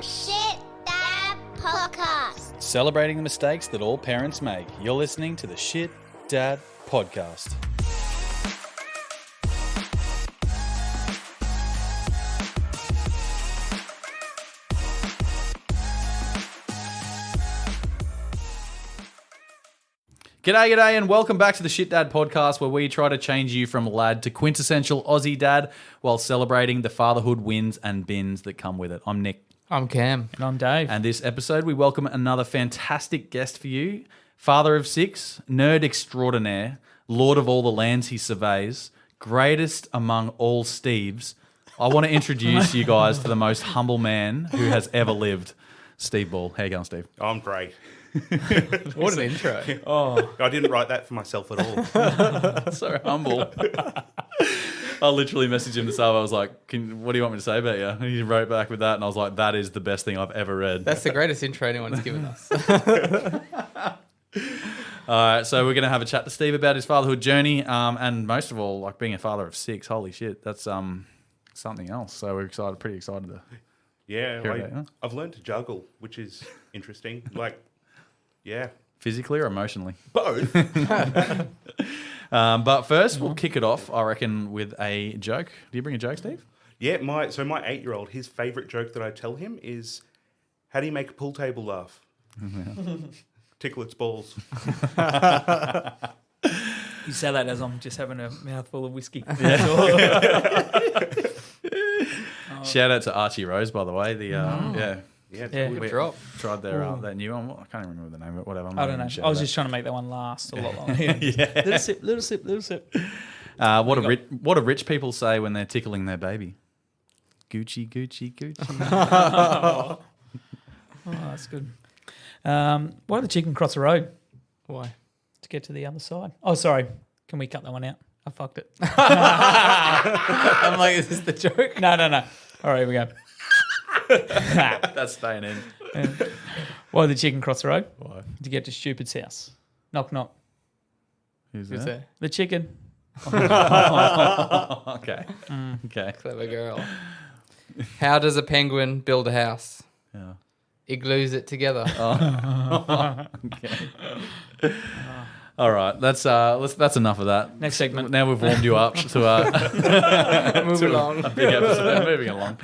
Shit Dad Podcast. Celebrating the mistakes that all parents make. You're listening to the Shit Dad Podcast. G'day, and welcome back to the Shit Dad Podcast, where we try to change you from lad to quintessential Aussie dad while celebrating the fatherhood wins and bins that come with it. I'm Nick. I'm Cam. And I'm Dave. And this episode, we welcome another fantastic guest for you. Father of six, nerd extraordinaire, lord of all the lands he surveys, greatest among all Steves. I want to introduce you guys to the most humble man who has ever lived, Steve Ball. How you going, Steve? I'm great. What an intro. Oh, I didn't write that for myself at all. so humble. I literally messaged him this afternoon. I was like, what do you want me to say about you? And he wrote back with that, and I was like, that is the best thing I've ever read. That's the greatest intro anyone's given us. All right, so we're going to have a chat to Steve about his fatherhood journey, and most of all, like being a father of six. Holy shit, that's something else. So we're pretty excited to Yeah, hear about you. I've learned to juggle, which is interesting. Yeah, Physically or emotionally? both. But first, we'll kick it off, I reckon, with a joke. Do you bring a joke, Steve? Yeah, my 8-year-old, his favourite joke that I tell him is, how do you make a pool table laugh? Tickle its balls. You say that as I'm just having a mouthful of whiskey. Shout out to Archie Rose, by the way. Yeah, Yeah. good. Good drop. Tried their that new one. I can't even remember the name of it. Whatever. I'm I not don't even know. shout I was out. just trying to make that one last a lot longer. Yeah. Little sip, little sip, little sip. What do rich people say when they're tickling their baby? Gucci, Gucci, Gucci. Oh, that's good. Why did the chicken cross the road? Why? To get to the other side. Oh, sorry. Can we cut that one out? I fucked it. I'm like, is this the joke? No. All right, here we go. That's staying in. Why did the chicken cross the road? Why? To get to Stupid's house. Knock, knock. Who's Who's that? there? The chicken. Okay. Okay. Clever girl. How does a penguin build a house? Yeah. Igloos it together. Okay. All right. That's enough of that. Next segment. Now we've warmed you up to Move along. a big episode. Moving along.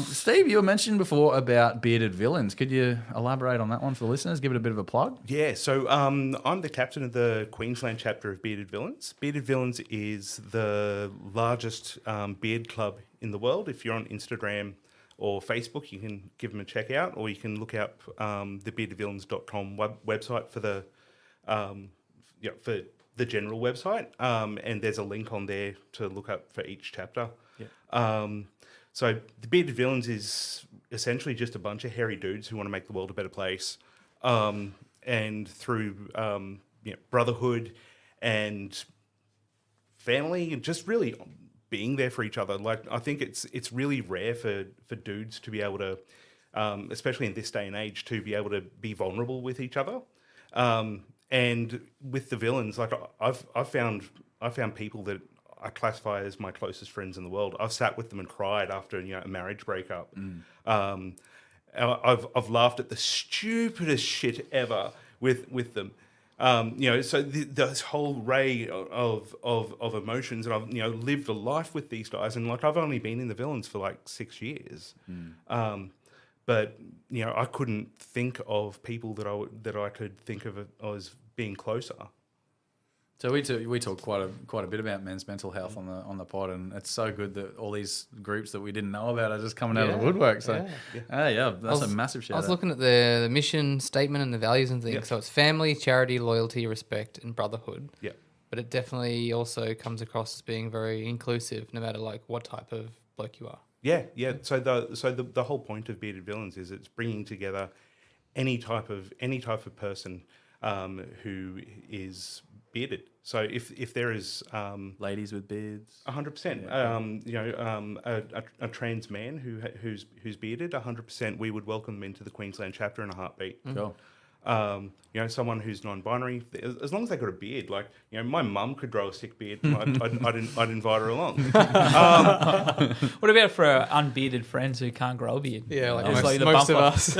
Steve, you were mentioned before about bearded villains. Could you elaborate on that one for the listeners? Give it a bit of a plug. Yeah, so I'm the captain of the Queensland chapter of Bearded Villains. Bearded Villains is the largest beard club in the world. If you're on Instagram or Facebook, you can give them a check out, or you can look up the beardedvillains.com website for the for the general website, and there's a link on there to look up for each chapter. Yeah. So the Bearded Villains is essentially just a bunch of hairy dudes who want to make the world a better place, and through brotherhood and family, and just really being there for each other. Like, I think it's really rare for dudes to be able to, especially in this day and age, to be able to be vulnerable with each other. And with the villains, like I've found people that I classify as my closest friends in the world. I've sat with them and cried after a marriage breakup. I've laughed at the stupidest shit ever with them. So this whole array of emotions, and I've lived a life with these guys, and like I've only been in the villains for like 6 years. But I couldn't think of people that I could think of as being closer. So we talk quite a bit about men's mental health on the pod, and it's so good that all these groups that we didn't know about are just coming out of the woodwork. So that's a massive shout. I was looking at the mission statement and the values and things. Yep. So it's family, charity, loyalty, respect, and brotherhood. Yeah. But it definitely also comes across as being very inclusive, no matter like what type of bloke you are. Yeah. So the whole point of Bearded Villains is it's bringing together any type of person who is bearded. So if there is ladies with beards, 100%, a trans man who's bearded, 100%, we would welcome them into the Queensland chapter in a heartbeat. Cool. Someone who's non-binary, as long as they got a beard, like, my mum could grow a sick beard, I'd invite her along. What about for unbearded friends who can't grow a beard? Yeah, like It's most, the most of bumper. us.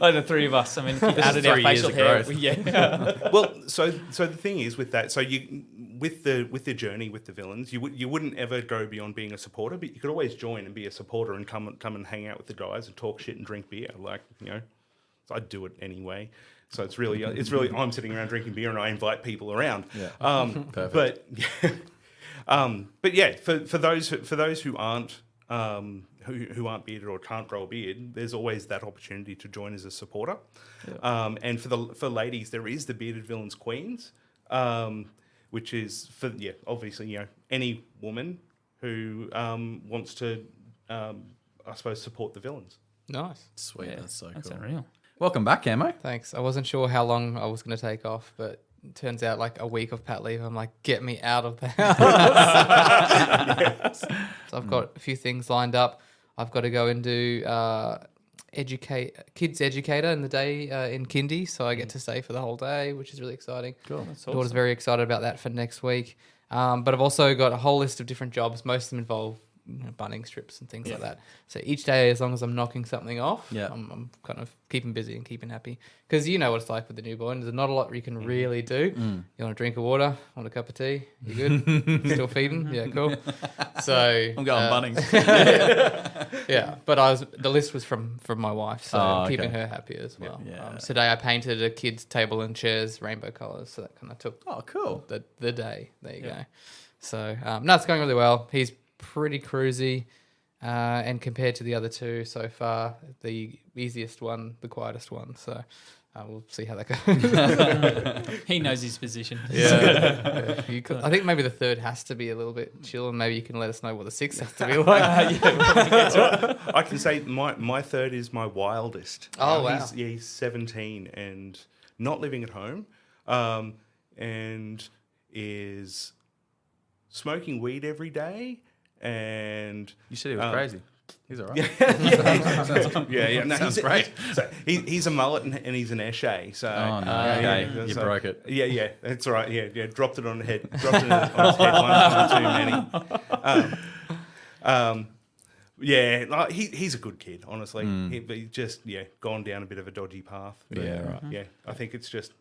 like the three of us. I mean, if you added our 3 years facial of hair. growth. Yeah. Well, so the thing is with that, so you with the journey with the villains, you wouldn't ever go beyond being a supporter, but you could always join and be a supporter and come and hang out with the guys and talk shit and drink beer, like, So I'd do it anyway. So it's really I'm sitting around drinking beer and I invite people around. Yeah. Perfect. But yeah, for those who aren't who aren't bearded or can't grow a beard, there's always that opportunity to join as a supporter. Yeah. And for ladies, there is the Bearded Villains Queens, which is for obviously any woman who wants to I suppose support the villains. Nice. Sweet. Yeah, That's so that's cool. unreal. Welcome back, Camo. Thanks. I wasn't sure how long I was going to take off, but it turns out like a week of pat leave, I'm like, get me out of the house. Yes. So I've got a few things lined up. I've got to go and do kids educator in the day in kindy, so I get to stay for the whole day, which is really exciting. Cool. That's Daughter's very excited about that for next week. But I've also got a whole list of different jobs. Most of them involve bunning strips and things like that. So each day, as long as I'm knocking something off, I'm kind of keeping busy and keeping happy. Because you know what it's like with the newborn. There's not a lot you can really do. You want a drink of water, want a cup of tea, you good? Still feeding? Yeah, cool. So I'm going Bunnings. yeah, but the list was from my wife, so keeping her happy as well. Yeah. Today I painted a kid's table and chairs rainbow colours, so that kind of took Cool. the day. There you go. So no, it's going really well. He's pretty cruisy, and compared to the other two so far, the easiest one, the quietest one. So we'll see how that goes. He knows his position. Yeah. I think maybe the third has to be a little bit chill, and maybe you can let us know what the sixth has to be like. I can say my third is my wildest. Oh, wow. He's 17 and not living at home, and is smoking weed every day. And You said he was crazy. He's all right. yeah. No, Sounds he's great. So he's a mullet and he's an esche. So Oh, no. Okay. You so- broke it. Yeah, that's all right. Yeah. Dropped it on the head. Dropped it on his head one too many. Yeah, he's a good kid. Honestly, he just gone down a bit of a dodgy path. But, Yeah, right. Yeah, I think it's just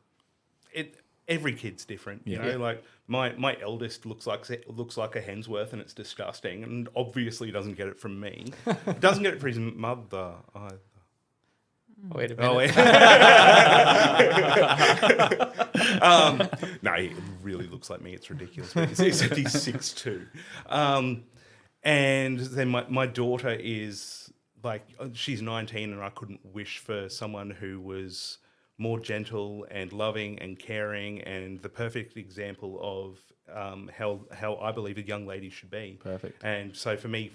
every kid's different. You Yeah. know, like my eldest looks like a Hemsworth, and it's disgusting, and obviously doesn't get it from me. Doesn't get it from his mother either. Wait a minute. No, he really looks like me. It's ridiculous. But except he's 6'2". And then my daughter is like, she's 19, and I couldn't wish for someone who was more gentle and loving and caring and the perfect example of how I believe a young lady should be. Perfect. And so for me,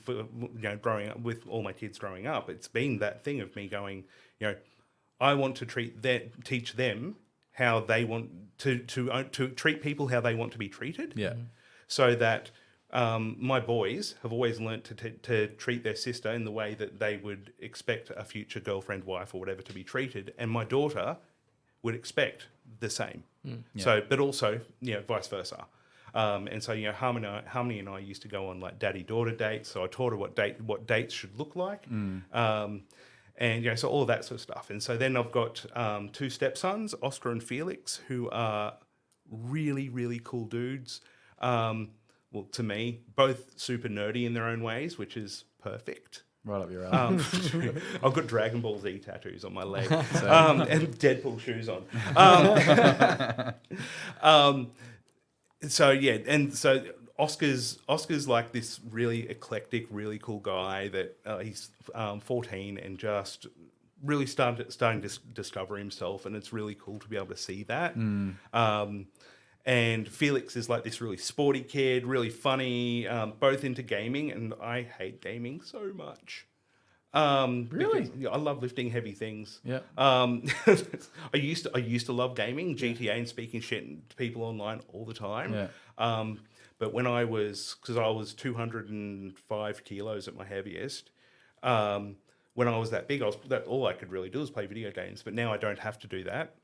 growing up with all my kids growing up, it's been that thing of me going, I want to teach them how they want to treat people how they want to be treated. Yeah. So that my boys have always learnt to treat their sister in the way that they would expect a future girlfriend, wife, or whatever to be treated, and my daughter would expect the same. Yeah. So, but also, vice versa. And so, Harmony and I used to go on like daddy-daughter dates. So I taught her what dates should look like, and so all of that sort of stuff. And so then I've got two stepsons, Oscar and Felix, who are really, really cool dudes. Well, to me, both super nerdy in their own ways, which is perfect. Right up your alley. I've got Dragon Ball Z tattoos on my leg and Deadpool shoes on. So Oscar's like this really eclectic, really cool guy that he's 14 and just really starting to discover himself, and it's really cool to be able to see that. And Felix is like this really sporty kid, really funny, both into gaming, and I hate gaming so much. Really? Because, I love lifting heavy things. Yeah. I used to love gaming, GTA, and speaking shit to people online all the time. Yeah. But when I was 205 kilos at my heaviest, when I was that big, all I could really do was play video games. But now I don't have to do that.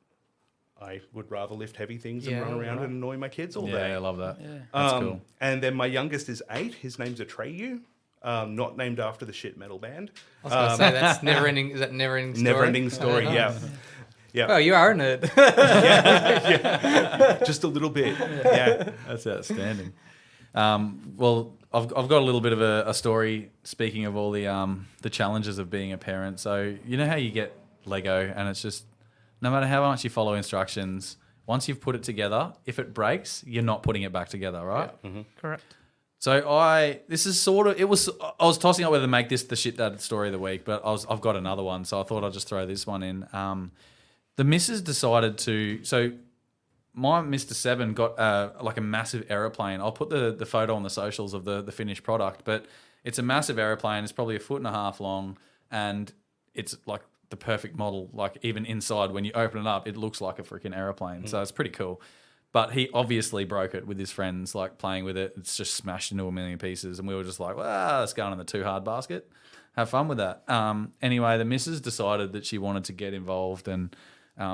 I would rather lift heavy things and run around and annoy my kids all day. Yeah, I love that. Yeah. That's cool. And then my youngest is 8. His name's Atreyu. Not named after the shit metal band. I was going to say, that's never ending. Is that never ending story? Never ending story, Oh, yeah. Yeah. Well, you are a nerd. Just a little bit. Yeah. That's outstanding. Well, I've got a little bit of a story. Speaking of all the challenges of being a parent, so you know how you get Lego, and it's just no matter how much you follow instructions, once you've put it together, if it breaks, you're not putting it back together, right? Yeah. Mm-hmm. Correct. So I was tossing up whether to make this the shit dad story of the week, but I've got another one, so I thought I'd just throw this one in. The missus decided to. So my Mr. 7 got like a massive aeroplane. I'll put the photo on the socials of the finished product, but it's a massive aeroplane. It's probably 1.5 feet long, and it's like the perfect model. Like even inside, when you open it up, it looks like a freaking aeroplane. So it's pretty cool. But he obviously broke it with his friends, like playing with it. It's just smashed into a million pieces, and we were just like, "Well, let's go in the too hard basket. Have fun with that." Anyway, the missus decided that she wanted to get involved and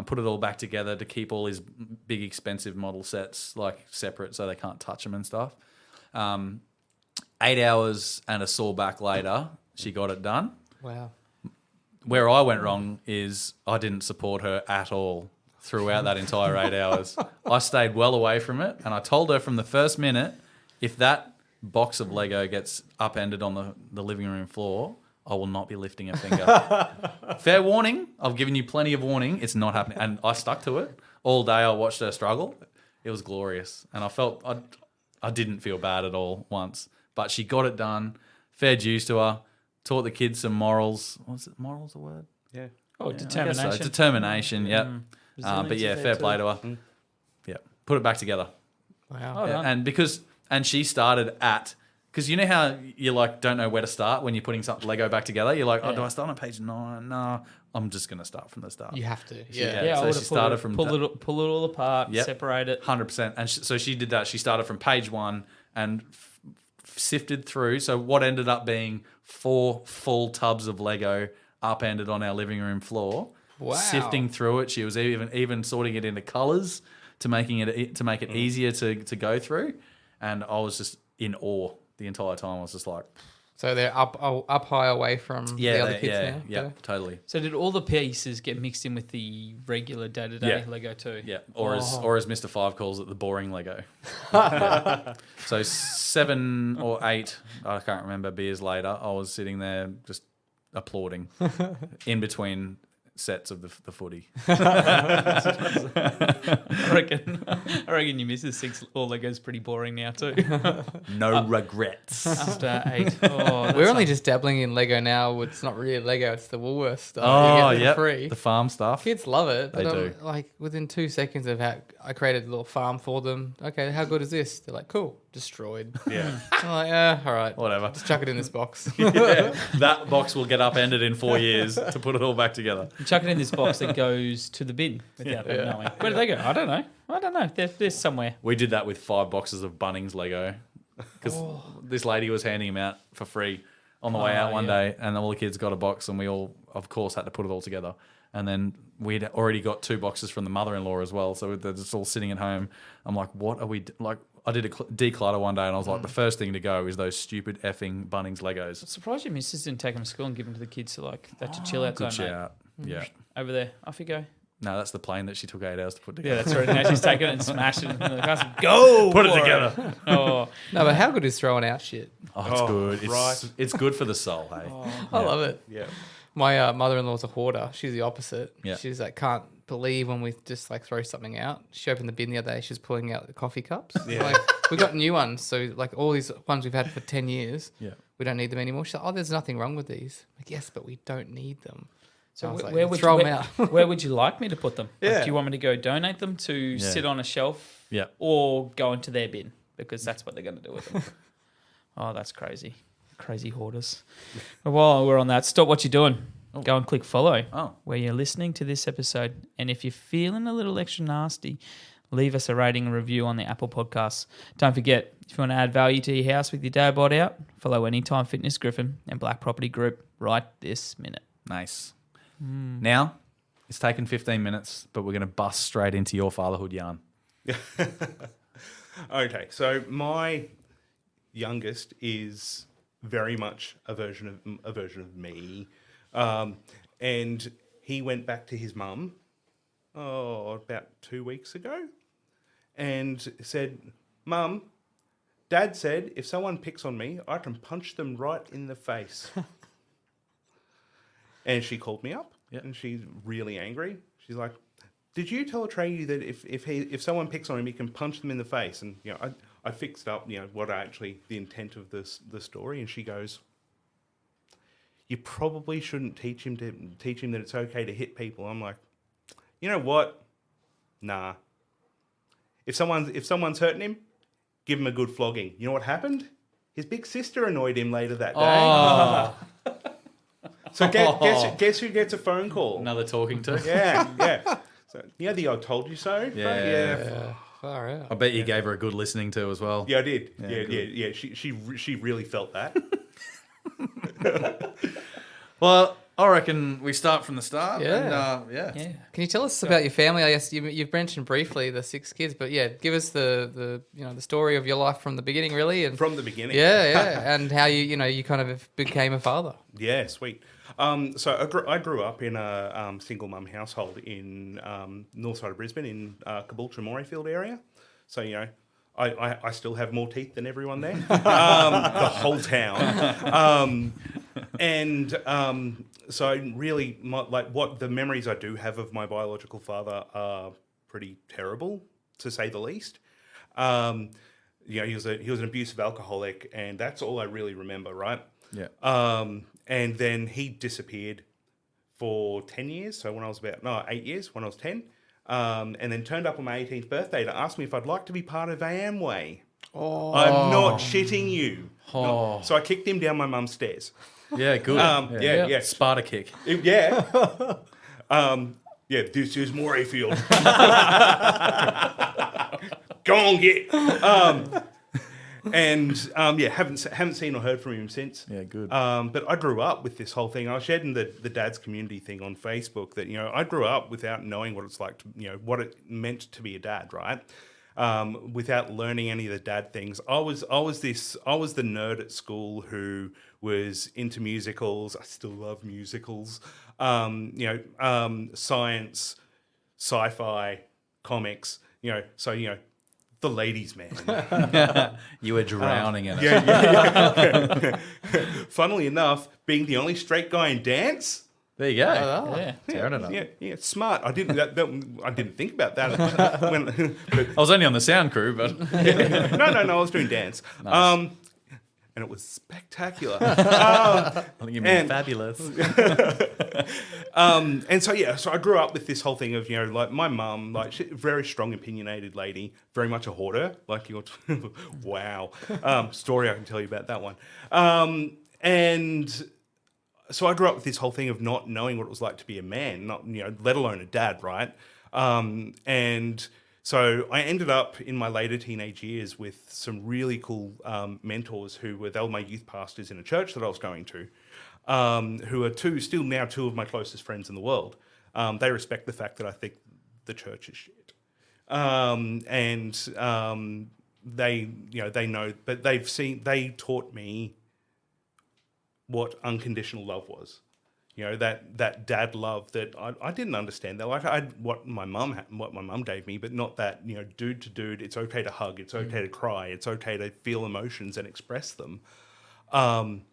put it all back together to keep all his big expensive model sets like separate so they can't touch them and stuff. 8 hours and a sore back later, she got it done. Wow. Where I went wrong is I didn't support her at all throughout that entire 8 hours. I stayed well away from it, and I told her from the first minute, if that box of Lego gets upended on the living room floor, I will not be lifting a finger. Fair warning. I've given you plenty of warning. It's not happening. And I stuck to it. All day I watched her struggle. It was glorious. And I felt I didn't feel bad at all once. But she got it done. Fair dues to her. Taught the kids some morals. Was it morals a word? Yeah. Oh, Yeah, I guess determination. so. Determination, yep. But Resilience yeah, is there fair too. play to her. Yeah. Put it back together. Wow. Oh, Yeah, done. And she started because you know how you like don't know where to start when you're putting something Lego back together. You're like, oh, do I start on page 9? No, I'm just gonna start from the start. You have to. Yeah. Yeah, I so would she have started pull from it all apart, Yep. separate it. 100%. And so she did that. She started from page 1 and sifted through. So what ended up being 4 full tubs of Lego upended on our living room floor. Wow. Sifting through it. She was even sorting it into colours to make it easier to go through. And I was just in awe the entire time. I was just like, So they're up high away from the other kids now? yeah, totally. So did all the pieces get mixed in with the regular day-to-day Yeah. Lego too? Yeah, or as Mr. 5 calls it, the boring Lego. Yeah. So 7 or 8, I can't remember, beers later, I was sitting there just applauding in between sets of the footy. I reckon your missus thinks all Lego's pretty boring now too. No regrets. After 8. Oh, We're only just dabbling in Lego now. It's not really Lego. It's the Woolworths stuff. Oh, You get it yeah, for free. the farm stuff. Kids love it. They But do. like within 2 seconds of how I created a little farm for them. Okay, how good is this? They're like, cool. Destroyed. Yeah. I'm like, yeah, all right. Whatever. Just chuck it in this box. Yeah, that box will get upended in 4 years to put it all back together. chuck it in this box that goes to the bin without them knowing. Where do they go? I don't know. They're somewhere. We did that with 5 boxes of Bunnings Lego because this lady was handing them out for free on the way out one day, and all the kids got a box, and we all, of course, had to put it all together. And then we'd already got 2 boxes from the mother-in-law as well, so they're just all sitting at home. I'm like, what are we like? I did a declutter one day, and I was like, the first thing to go is those stupid effing Bunnings Legos. Surprised your missus didn't take them to school and give them to the kids to like that's a chill out Good zone, mate. shout. Yeah. Over there, off you go. No, that's the plane that she took 8 hours to put Yeah, together. that's right. Now she's taking it and smashing it. And go, Put it for together. Oh, No, but how good is throwing out shit? Oh, it's Oh, good. right. It's good for the soul, hey? I love it. Yeah. My mother-in-law's a hoarder. She's the opposite. Yeah. She's like, can't believe when we just like throw something out. She opened the bin the other day. She's pulling out the coffee cups. Yeah. Like, we got new ones. So like all these ones we've had for 10 years, Yeah. we don't need them anymore. She's like, oh, there's nothing wrong with these. I'm like, yes, but we don't need them. so I was like, where would throw you, them where, out. where would you like me to put them? Like, Yeah. do you want me to go donate them to sit on a shelf? Yeah. Or go into their bin because that's what they're going to do with them. Oh, that's crazy. Crazy hoarders. But while we're on that, stop what you're doing. Go and click follow where you're listening to this episode. And if you're feeling a little extra nasty, leave us a rating and review on the Apple Podcasts. Don't forget, if you want to add value to your house with your dad bod out, follow Anytime Fitness Griffin and Black Property Group right this minute. Nice. Now, it's taken 15 minutes, but we're going to bust straight into your fatherhood yarn. Okay, so my youngest is very much a version of me, and he went back to his mum about 2 weeks ago, and said, "Mum, Dad said if someone picks on me, I can punch them right in the face." And she called me up, and she's really angry. She's like, "Did you tell Atreyu that if someone picks on him, he can punch them in the face?" And I fixed up what the intent of the story, and she goes, "You probably shouldn't teach him that it's okay to hit people." I'm like, you know what? Nah. If someone's hurting him, give him a good flogging. You know what happened? His big sister annoyed him later that day. Oh. So guess who gets a phone call? Another talking to. Yeah. So the "I told you so." Yeah. Far out. I bet you gave her a good listening to as well. Yeah, I did. Yeah, Yeah. She really felt that. Well, I reckon we start from the start. Yeah. And, Can you tell us about your family? I guess you've mentioned briefly the 6 kids, but give us the story of your life from the beginning, really, and From the beginning. Yeah, and how you kind of became a father. Yeah, sweet. So I grew up in a single mum household in north side of Brisbane in Caboolture Morayfield area. So I still have more teeth than everyone there. The whole town. So really, what the memories I do have of my biological father are pretty terrible, to say the least. He was an abusive alcoholic, and that's all I really remember, right? Yeah. And then he disappeared for 10 years. So when I was 8 years, when I was 10, and then turned up on my 18th birthday to ask me if I'd like to be part of Amway. Oh. I'm not shitting you. Oh. No. So I kicked him down my mum's stairs. Yeah, good. Yeah. Sparta kick. Yeah. This is Morayfield. Go on, get. Haven't seen or heard from him since. Yeah, good. But I grew up with this whole thing. I was sharing the dad's community thing on Facebook that I grew up without knowing what it's like to what it meant to be a dad, right? Without learning any of the dad things. I was the nerd at school who was into musicals. I still love musicals. Science, sci-fi, comics. The ladies' man. You were drowning in it. Yeah. Funnily enough, being the only straight guy in dance. There you go. Yeah. Tearing it up. Yeah, smart. I didn't think about that. I was only on the sound crew, but No, I was doing dance. Nice. And it was spectacular. I think you mean fabulous. So I grew up with this whole thing of, my mum, very strong, opinionated lady, very much a hoarder. Wow. Story I can tell you about that one. And so I grew up with this whole thing of not knowing what it was like to be a man, not, let alone a dad, right? And so I ended up in my later teenage years with some really cool mentors they were my youth pastors in a church that I was going to, who are still now two of my closest friends in the world. They respect the fact that I think the church is shit. They know, but they taught me what unconditional love was. That dad love that I didn't understand that. What my mum gave me, but not that, dude to dude, it's okay to hug, it's okay to cry, it's okay to feel emotions and express them. And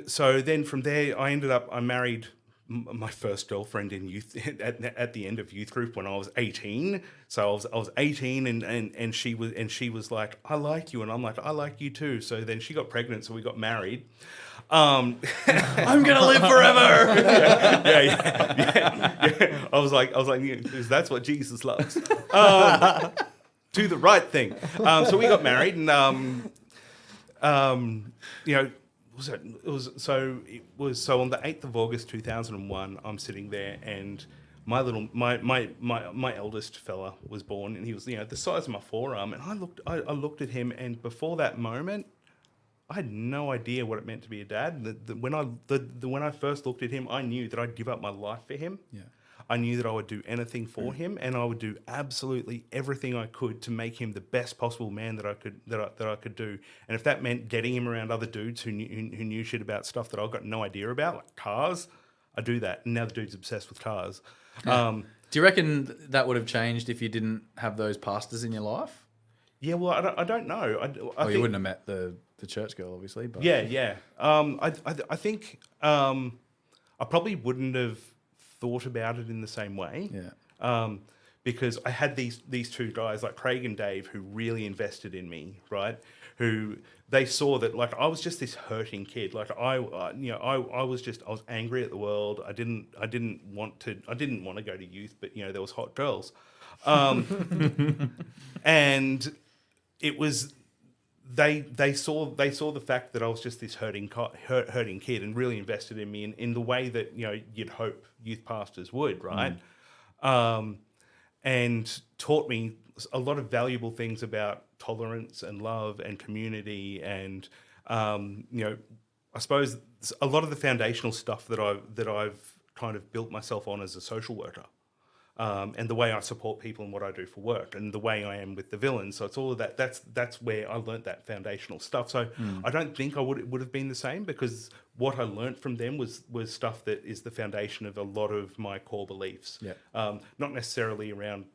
so then from there, I married my first girlfriend in youth at the end of youth group when I was 18. So I was 18 and she was like, "I like you," and I'm like, "I like you too." So then she got pregnant, so we got married. I'm gonna live forever. Yeah. I was like, because that's what Jesus loves. Do the right thing. So we got married, and it was on the 8th of August 2001. I'm sitting there, and my eldest fella was born, and he was the size of my forearm, and I looked at him, and before that moment, I had no idea what it meant to be a dad. When I first looked at him, I knew that I'd give up my life for him. Yeah. I knew that I would do anything for him, and I would do absolutely everything I could to make him the best possible man that I could do. And if that meant getting him around other dudes who knew shit about stuff that I've got no idea about, like cars, I do that. And now the dude's obsessed with cars. Do you reckon that would have changed if you didn't have those pastors in your life? Yeah, well, I don't know. I think, you wouldn't have met the church girl, obviously. But Yeah. I think I probably wouldn't have thought about it in the same way. Yeah. Because I had these two guys like Craig and Dave who really invested in me, right? Who they saw that like I was just this hurting kid. Like I was angry at the world. I didn't want to go to youth, but there was hot girls, and it was. They saw the fact that I was just this hurting kid and really invested in me in the way that you'd hope youth pastors would, right? And taught me a lot of valuable things about tolerance and love and community and I suppose a lot of the foundational stuff that I've kind of built myself on as a social worker. And the way I support people and what I do for work and the way I am with the villains. So it's all of that. That's where I learnt that foundational stuff. So I don't think it would have been the same because what I learnt from them was stuff that is the foundation of a lot of my core beliefs. Yeah. Not necessarily around,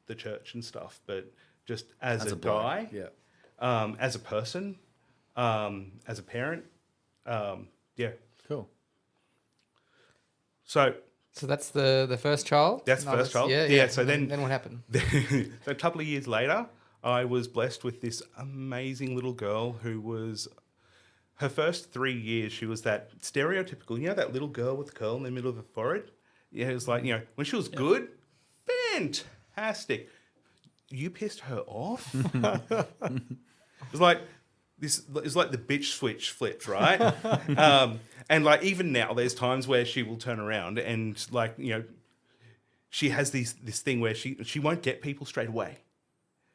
the church and stuff, but just as a guy, yeah. As a person, as a parent. Yeah. Cool. So that's the first child? That's the first child. Yeah. So then what happened? So a couple of years later, I was blessed with this amazing little girl who was, her first 3 years, she was that stereotypical, that little girl with the curl in the middle of her forehead? Yeah, it was like, when she was good, fantastic. You pissed her off? It was like, it's like the bitch switch flipped, right? And like even now, there's times where she will turn around and like she has this thing where she won't get people straight away.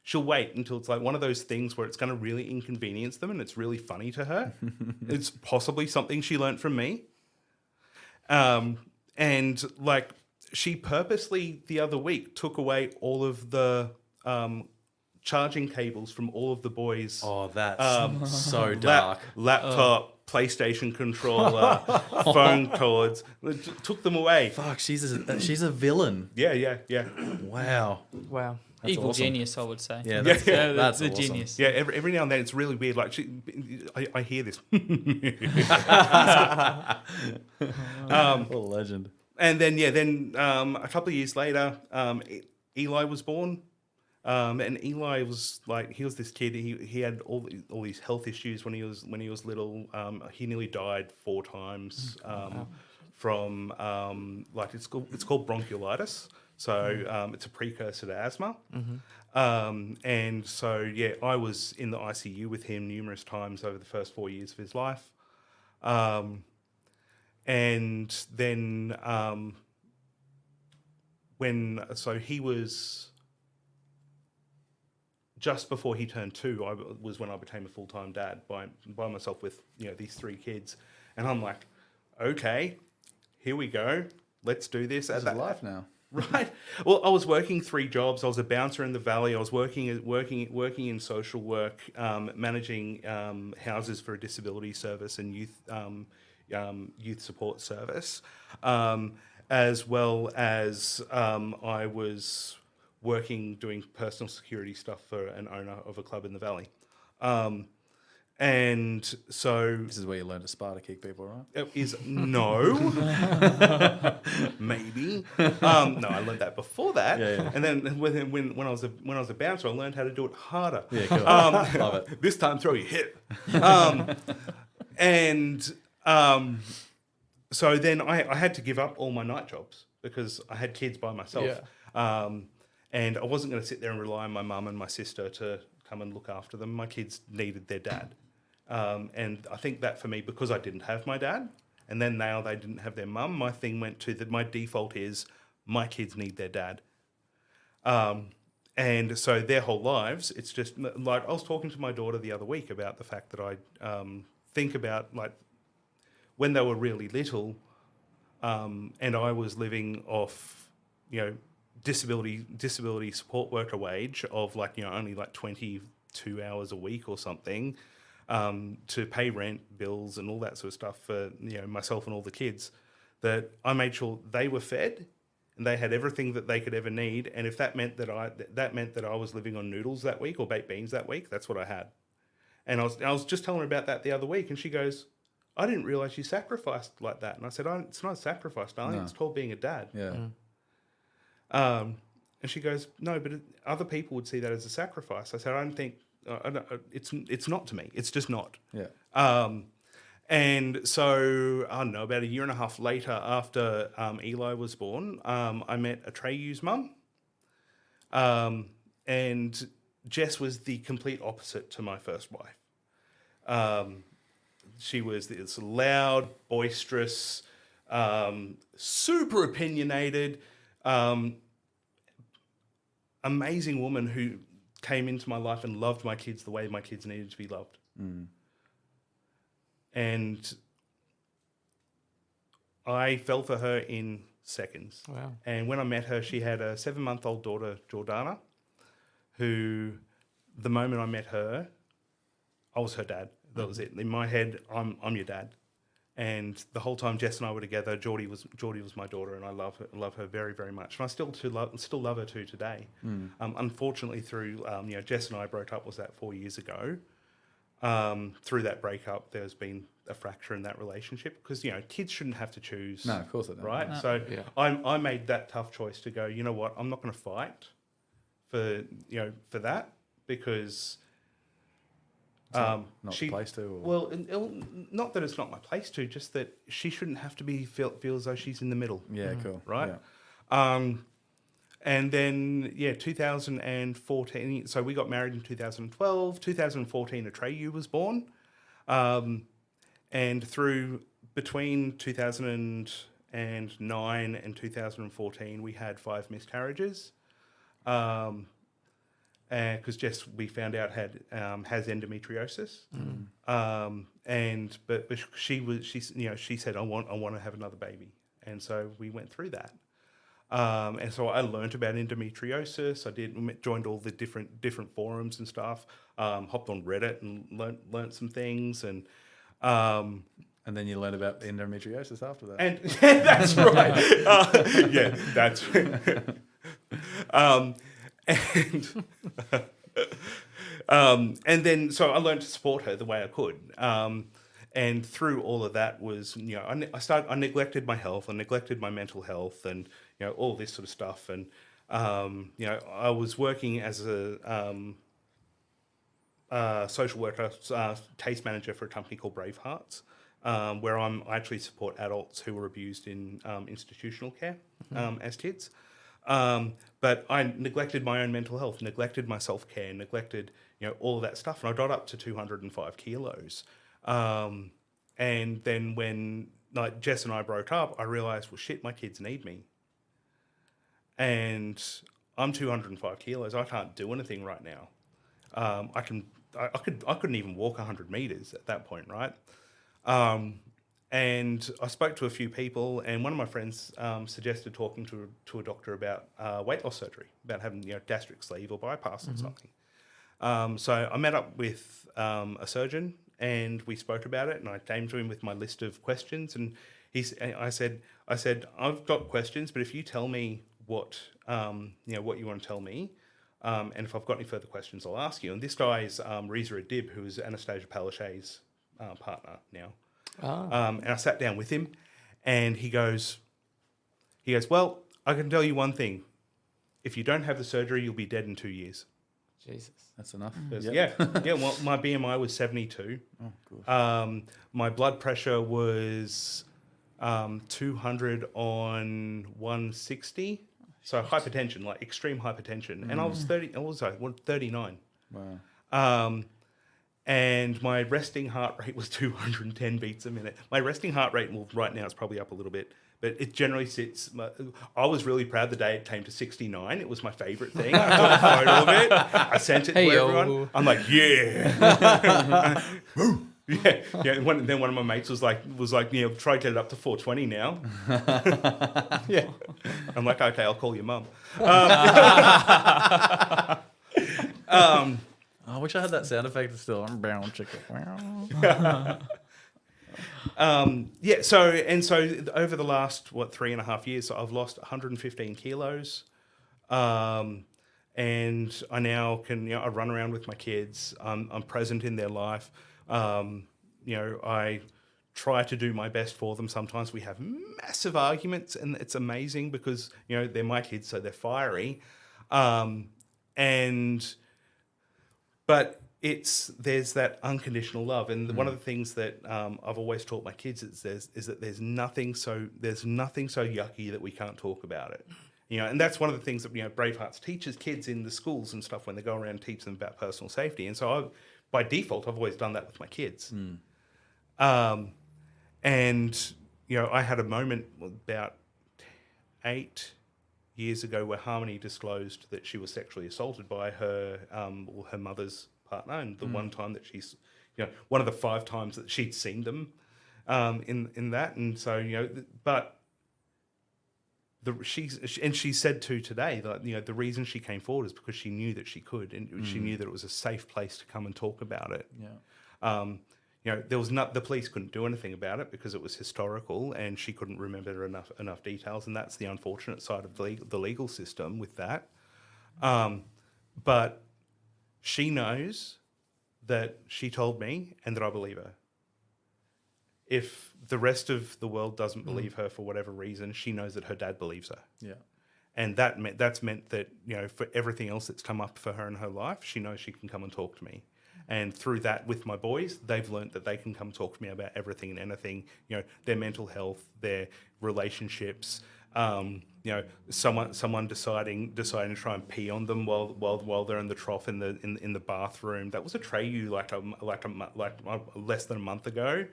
She'll wait until it's like one of those things where it's going to really inconvenience them and it's really funny to her. It's possibly something she learned from me. And like she purposely the other week took away all of the charging cables from all of the boys. Oh, that's so dark. Laptop, PlayStation controller, phone cords. Took them away. Fuck, she's a villain. Yeah. Wow. That's Evil awesome. genius, I would say. Yeah, that's a awesome. genius. Yeah, every now and then it's really weird. Like I hear this. What a legend. And then a couple of years later, Eli was born. And Eli was like, he was this kid. He had all these health issues when he was little. He nearly died 4 times from like it's called bronchiolitis. So it's a precursor to asthma. And so yeah, I was in the ICU with him numerous times over the first 4 years of his life. And then he was. Just before he turned 2, was when I became a full-time dad by myself with these 3 kids, and I'm like, okay, here we go, let's do this. This is life now, right? Well, I was working 3 jobs. I was a bouncer in the valley. I was working in social work, managing houses for a disability service and youth support service, as well as I was doing personal security stuff for an owner of a club in the valley. And so... This is where you learn to Sparta kick people, right? No. Maybe. No, I learned that before that. Yeah. And then when I was a bouncer, I learned how to do it harder. Yeah, cool. Love it. This time, throw your hip. So then I had to give up all my night jobs because I had kids by myself. Yeah. And I wasn't going to sit there and rely on my mum and my sister to come and look after them. My kids needed their dad. And I think that for me, because I didn't have my dad, and then now they didn't have their mum, my thing went to that my default is my kids need their dad. And so their whole lives, it's just like I was talking to my daughter the other week about the fact that I think about like when they were really little, and I was living off, disability support worker wage of like only like 22 hours a week or something, to pay rent, bills, and all that sort of stuff for myself and all the kids. That I made sure they were fed. And they had everything that they could ever need, and if that meant that I was living on noodles that week or baked beans that week, that's what I had. And I was just telling her about that the other week, and she goes, "I didn't realize you sacrificed like that." And I said, "It's not a sacrifice, darling. No. It's called being a dad." Yeah. And she goes, "No, but other people would see that as a sacrifice." I said, "I don't think it's not to me. It's just not." Yeah. And so, I don't know, about a year and a half later after Eli was born, I met Atreyu's mum. And Jess was the complete opposite to my first wife. She was this loud, boisterous, super opinionated, amazing woman who came into my life and loved my kids the way my kids needed to be loved. Mm. And I fell for her in seconds. Wow. And when I met her, she had a 7-month-old daughter, Jordana, who, the moment I met her, I was her dad. That was it. In my head, I'm your dad. And the whole time Jess and I were together, Geordie was my daughter, and I love her very, very much. And I still love her to today. Mm. Unfortunately, through Jess and I broke up, was that 4 years ago. Through that breakup, there's been a fracture in that relationship because kids shouldn't have to choose. No, of course they don't. Right? No. So yeah. I made that tough choice to go. You know what? I'm not going to fight for that because not the place to. Or... Well, not that it's not my place to, just that she shouldn't have to feel as though she's in the middle. Yeah, cool. Right. Yeah. And then, 2014, so we got married in 2012. 2014, Atreyu was born. And between 2009 and 2014, we had 5 miscarriages. Because Jess, we found out, has endometriosis. Mm. But she said, I want to have another baby. And so we went through that. And so I learned about endometriosis. I joined all the different forums and stuff. Hopped on Reddit and learnt some things. And then you learned about endometriosis after that. And that's right. That's and then so I learned to support her the way I could. And through all of that was, I neglected my health, I neglected my mental health, and all this sort of stuff. And I was working as a social worker, case manager for a company called Bravehearts, where I actually support adults who were abused in institutional care as kids. But I neglected my own mental health, neglected my self-care, neglected all of that stuff, and I got up to 205 kilos. And then when Jess and I broke up, I realised, well, shit, my kids need me. And I'm 205 kilos. I can't do anything right now. I couldn't even walk 100 meters at that point, right? And I spoke to a few people, and one of my friends suggested talking to a doctor about weight loss surgery, about having gastric sleeve or bypass or something. So I met up with a surgeon, and we spoke about it, and I came to him with my list of questions, and I said, I've got questions, but if you tell me what you want to tell me, and if I've got any further questions, I'll ask you. And this guy is Reza Adib, who is Anastasia Palaszczuk's partner now. Oh. And I sat down with him, and he goes, well, I can tell you one thing. If you don't have the surgery, you'll be dead in 2 years. Jesus. That's enough. Yeah. Well, my BMI was 72. Oh, good. My blood pressure was 200 on 160. So hypertension, like extreme hypertension. And I was 39. Wow. And my resting heart rate was 210 beats a minute. My resting heart rate, well, right now it's probably up a little bit, but it generally sits. I was really proud the day it came to 69. It was my favourite thing. I took a photo of it. I sent it to everyone. I'm like, yeah. Yeah. Then one of my mates was like, try to get it up to 420 now. Yeah. I'm like, okay, I'll call your mum. I wish I had that sound effect still. I'm brown chicken. So over the last 3.5 years, so I've lost 115 kilos, and I now can I run around with my kids. I'm present in their life. I try to do my best for them. Sometimes we have massive arguments, and it's amazing because they're my kids, so they're fiery, but there's that unconditional love, and one of the things that I've always taught my kids is that there's nothing so yucky that we can't talk about it, and that's one of the things that Bravehearts teaches kids in the schools and stuff when they go around and teach them about personal safety. And so by default, I've always done that with my kids. And I had a moment about 8 years ago where Harmony disclosed that she was sexually assaulted by her mother's partner, and the one time that she's, one of the 5 times that she'd seen them in that. And so, but she said today that the reason she came forward is because she knew that she could, and she knew that it was a safe place to come and talk about it. There was the police couldn't do anything about it because it was historical, and she couldn't remember enough details, and that's the unfortunate side of the legal system with that. But she knows that she told me, and that I believe her. If the rest of the world doesn't believe her for whatever reason, she knows that her dad believes her. Yeah. And that's meant that, for everything else that's come up for her in her life, she knows she can come and talk to me. And through that, with my boys, they've learnt that they can come talk to me about everything and anything, their mental health, their relationships, someone deciding to try and pee on them while they're in the trough in the bathroom. That was a Treyu like less than a month ago.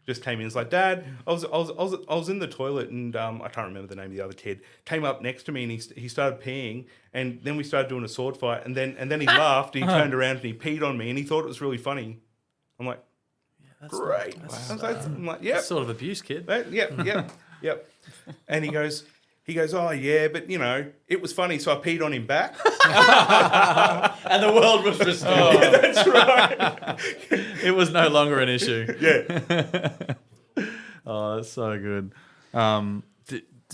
Just came in, and was like, Dad, I was in the toilet, and I can't remember the name of the other kid. Came up next to me, and he started peeing, and then we started doing a sword fight, and then he laughed, and he turned around and he peed on me, and he thought it was really funny. I'm like, great. I'm like, yeah, sort of abuse, kid. Yep. And he goes, oh yeah, but it was funny, so I peed on him back. And the world was restored. Yeah, that's right. It was no longer an issue. Yeah. Oh, that's so good. How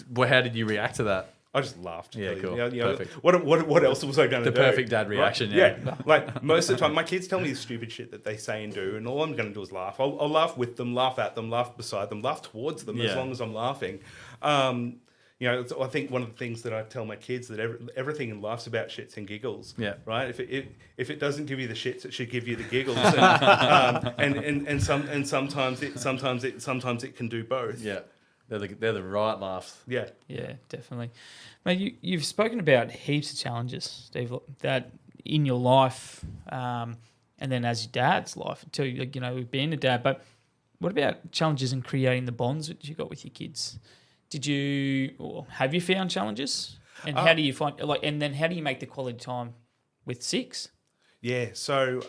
did you react to that? I just laughed. Yeah, cool. Perfect. What else was I going to do? The perfect dad reaction, right? Yeah. Like most of the time, my kids tell me the stupid shit that they say and do, and all I'm going to do is laugh. I'll laugh with them, laugh at them, laugh beside them, laugh towards them as long as I'm laughing. I think one of the things that I tell my kids that everything in life's about shits and giggles. Yeah. Right. If it doesn't give you the shits, it should give you the giggles. And sometimes it can do both. Yeah. They're the right laughs. Yeah. Yeah, definitely. Mate, you've spoken about heaps of challenges, Steve, that in your life, and then as your dad's life, too. Being a dad. But what about challenges in creating the bonds that you got with your kids? Have you found challenges? And how do you find and then how do you make the quality time with 6? Yeah, so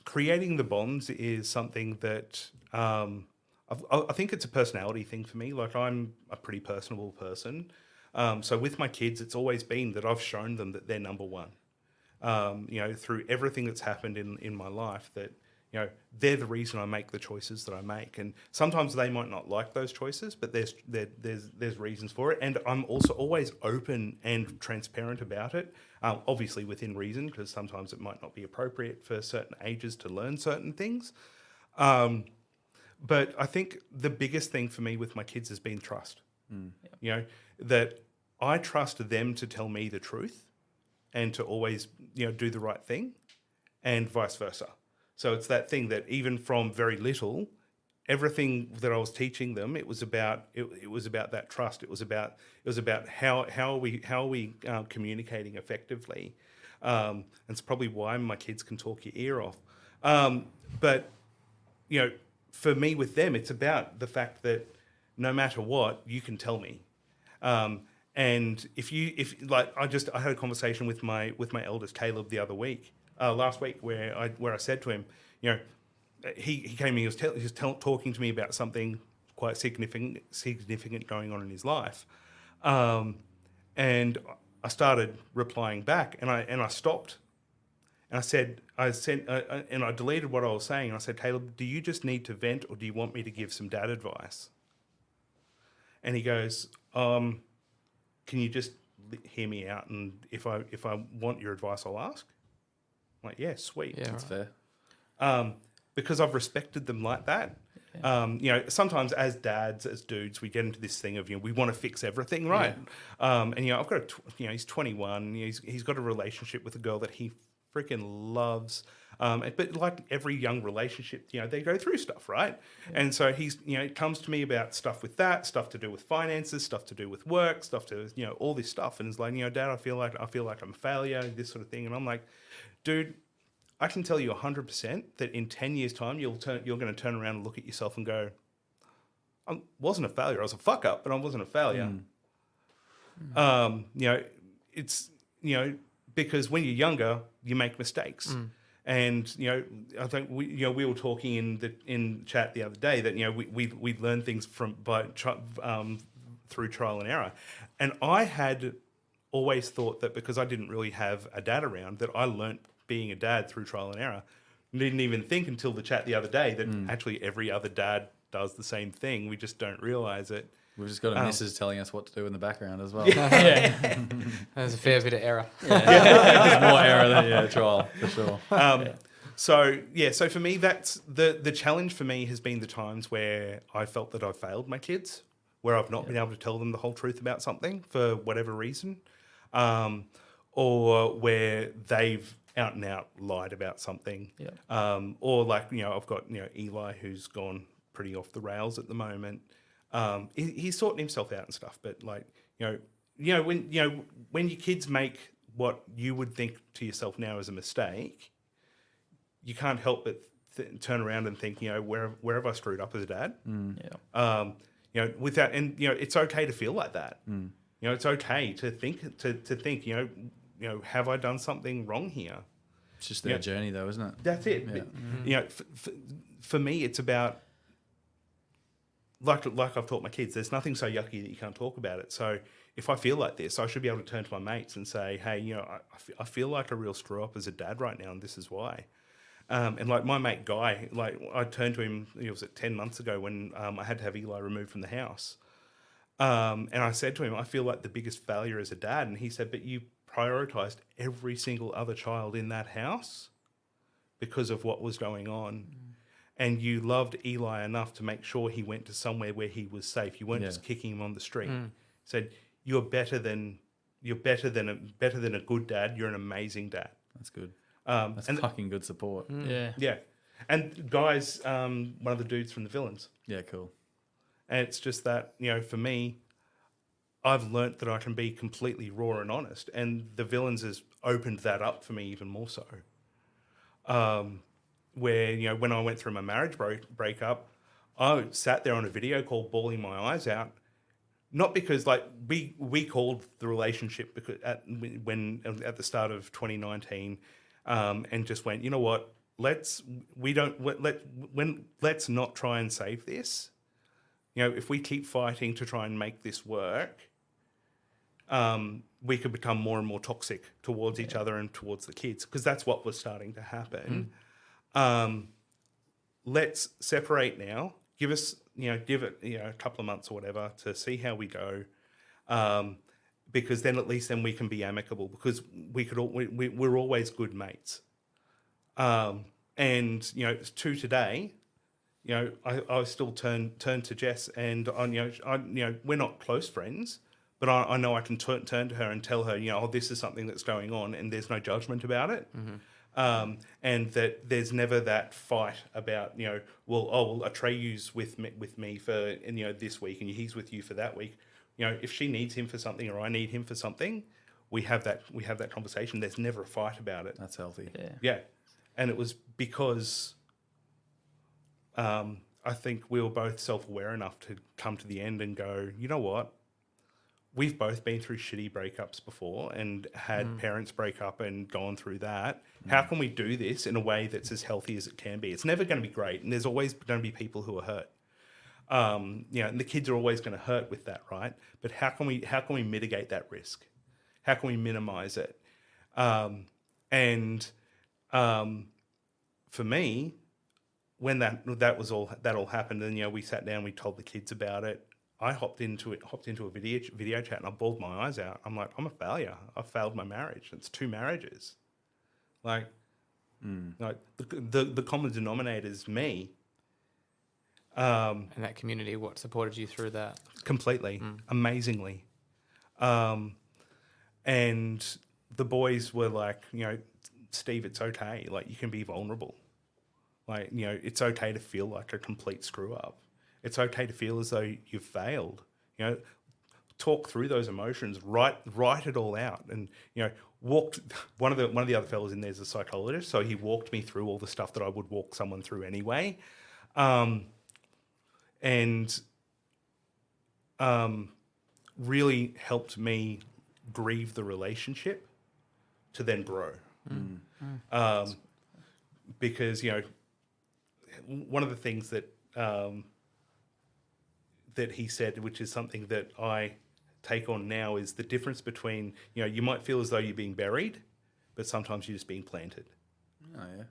creating the bonds is something that I think it's a personality thing for me. Like, I'm a pretty personable person. So with my kids, it's always been that I've shown them that they're number one. Through everything that's happened in my life, that they're the reason I make the choices that I make. And sometimes they might not like those choices, but there's reasons for it. And I'm also always open and transparent about it, obviously within reason, because sometimes it might not be appropriate for certain ages to learn certain things. But I think the biggest thing for me with my kids has been trust. That I trust them to tell me the truth and to always, do the right thing, and vice versa. So it's that thing that even from very little, everything that I was teaching them, it was about that trust. It was about how are we communicating effectively. And it's probably why my kids can talk your ear off. But for me with them, it's about the fact that no matter what, you can tell me. And I had a conversation with my eldest Caleb the other week, last week, where I said to him, he came in, he was talking to me about something quite significant going on in his life, and I started replying back, and I stopped, and I deleted what I was saying, and I said, Caleb, do you just need to vent, or do you want me to give some dad advice? And he goes, can you just hear me out, and if I want your advice, I'll ask. I'm like, yeah, sweet. Yeah, that's fair. Because I've respected them like that. Sometimes as dads, as dudes, we get into this thing of, we want to fix everything, right? Yeah. I've got he's 21. He's got a relationship with a girl that he freaking loves. But like every young relationship, they go through stuff, right? Yeah. And so he's, it comes to me about stuff with that, stuff to do with finances, stuff to do with work, stuff to, all this stuff. And it's like, Dad, I feel like I'm a failure, this sort of thing. And I'm like, dude, I can tell you 100% that in 10 years' time, you're going to turn around and look at yourself and go, I wasn't a failure. I was a fuck up, but I wasn't a failure. It's, because when you're younger, you make mistakes. And, I think we were talking in chat the other day that, we learn things through trial and error. And I had always thought that because I didn't really have a dad around, that I learnt being a dad through trial and error. Didn't even think until the chat the other day that actually every other dad does the same thing. We just don't realise it. We've just got a missus telling us what to do in the background as well. Yeah. There's a fair bit of error. There's more error than trial, for sure. So for me, that's the challenge for me has been the times where I felt that I've failed my kids, where I've not been able to tell them the whole truth about something for whatever reason, or where they've out and out lied about something. Or like, I've got, Eli who's gone pretty off the rails at the moment. He's sorting himself out and stuff, but like, when your kids make what you would think to yourself now as a mistake, you can't help but turn around and think, where have I screwed up as a dad? Without, and it's okay to feel like that. It's okay to think, have I done something wrong here? It's just their journey, though, isn't it? That's it. Yeah. For me, it's about like I've taught my kids. There's nothing so yucky that you can't talk about it. So if I feel like this, I should be able to turn to my mates and say, hey, I feel like a real screw up as a dad right now, and this is why. And like my mate Guy, like I turned to him, it was 10 months ago when I had to have Eli removed from the house. And I said to him, I feel like the biggest failure as a dad. And he said, but you prioritised every single other child in that house because of what was going on. And you loved Eli enough to make sure he went to somewhere where he was safe. You weren't just kicking him on the street. He said, you're better than a good dad. You're an amazing dad. That's good. That's fucking good support. Yeah. And Guy's one of the dudes from the Villains. Yeah, cool. And it's just that, for me, I've learnt that I can be completely raw and honest. And the Villains has opened that up for me even more so. Where, when I went through my marriage breakup, I sat there on a video call bawling my eyes out. Not because, like, we called the relationship because at the start of 2019 and just went, you know what, let's not try and save this. If we keep fighting to try and make this work, we could become more and more toxic towards each other and towards the kids, because that's what was starting to happen. Let's separate now. Give it a couple of months or whatever to see how we go, because then at least then we can be amicable, because we're always good mates. And to today, I still turn to Jess, and we're not close friends, but I know I can turn to her and tell her, this is something that's going on, and there's no judgment about it. And that there's never that fight about, Atreyu's with me for, this week, and he's with you for that week. If she needs him for something or I need him for something, we have that conversation. There's never a fight about it. That's healthy. Yeah. And it was because I I think we were both self-aware enough to come to the end and go, you know what? We've both been through shitty breakups before and had parents break up and gone through that. How can we do this in a way that's as healthy as it can be? It's never going to be great, and there's always going to be people who are hurt. And the kids are always going to hurt with that, right? But how can we mitigate that risk? How can we minimize it? For me, when that all happened, and we sat down, we told the kids about it. I hopped into a video chat, and I bawled my eyes out. I'm like, I'm a failure. I failed my marriage. It's 2 marriages. Like the common denominator is me. And that community, what supported you through that? Completely, amazingly. And the boys were like, Steve, it's okay. Like, you can be vulnerable. Like, it's okay to feel like a complete screw up. It's okay to feel as though you've failed. Talk through those emotions, write it all out, and walked. One of the other fellas in there is a psychologist, so he walked me through all the stuff that I would walk someone through anyway, and really helped me grieve the relationship to then grow. Because one of the things that he said, which is something that I take on now, is the difference between, you might feel as though you're being buried, but sometimes you're just being planted. Oh, yeah.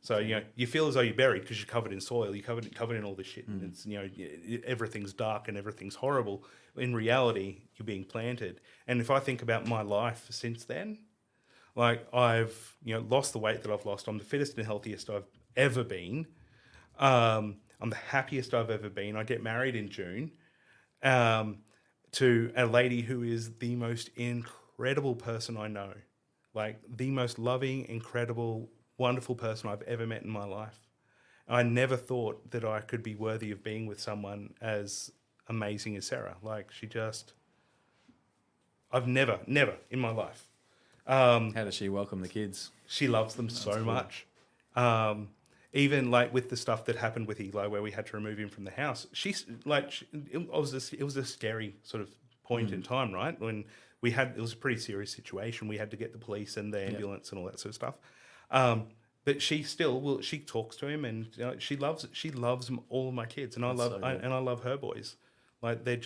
So, you feel as though you're buried because you're covered in soil, you're covered in all this shit, and it's, everything's dark and everything's horrible. In reality, you're being planted. And if I think about my life since then, like, I've, lost the weight that I've lost. I'm the fittest and healthiest I've ever been. I'm the happiest I've ever been. I get married in June to a lady who is the most incredible person I know. Like, the most loving, incredible, wonderful person I've ever met in my life. I never thought that I could be worthy of being with someone as amazing as Sarah. Like, I've never in my life. How does she welcome the kids? She loves them so much. Even like with the stuff that happened with Eli, where we had to remove him from the house, it was a scary sort of point in time, right? When it was a pretty serious situation. We had to get the police and the ambulance and all that sort of stuff. But she still she talks to him, and she loves all of my kids, and I love her boys. Like, they're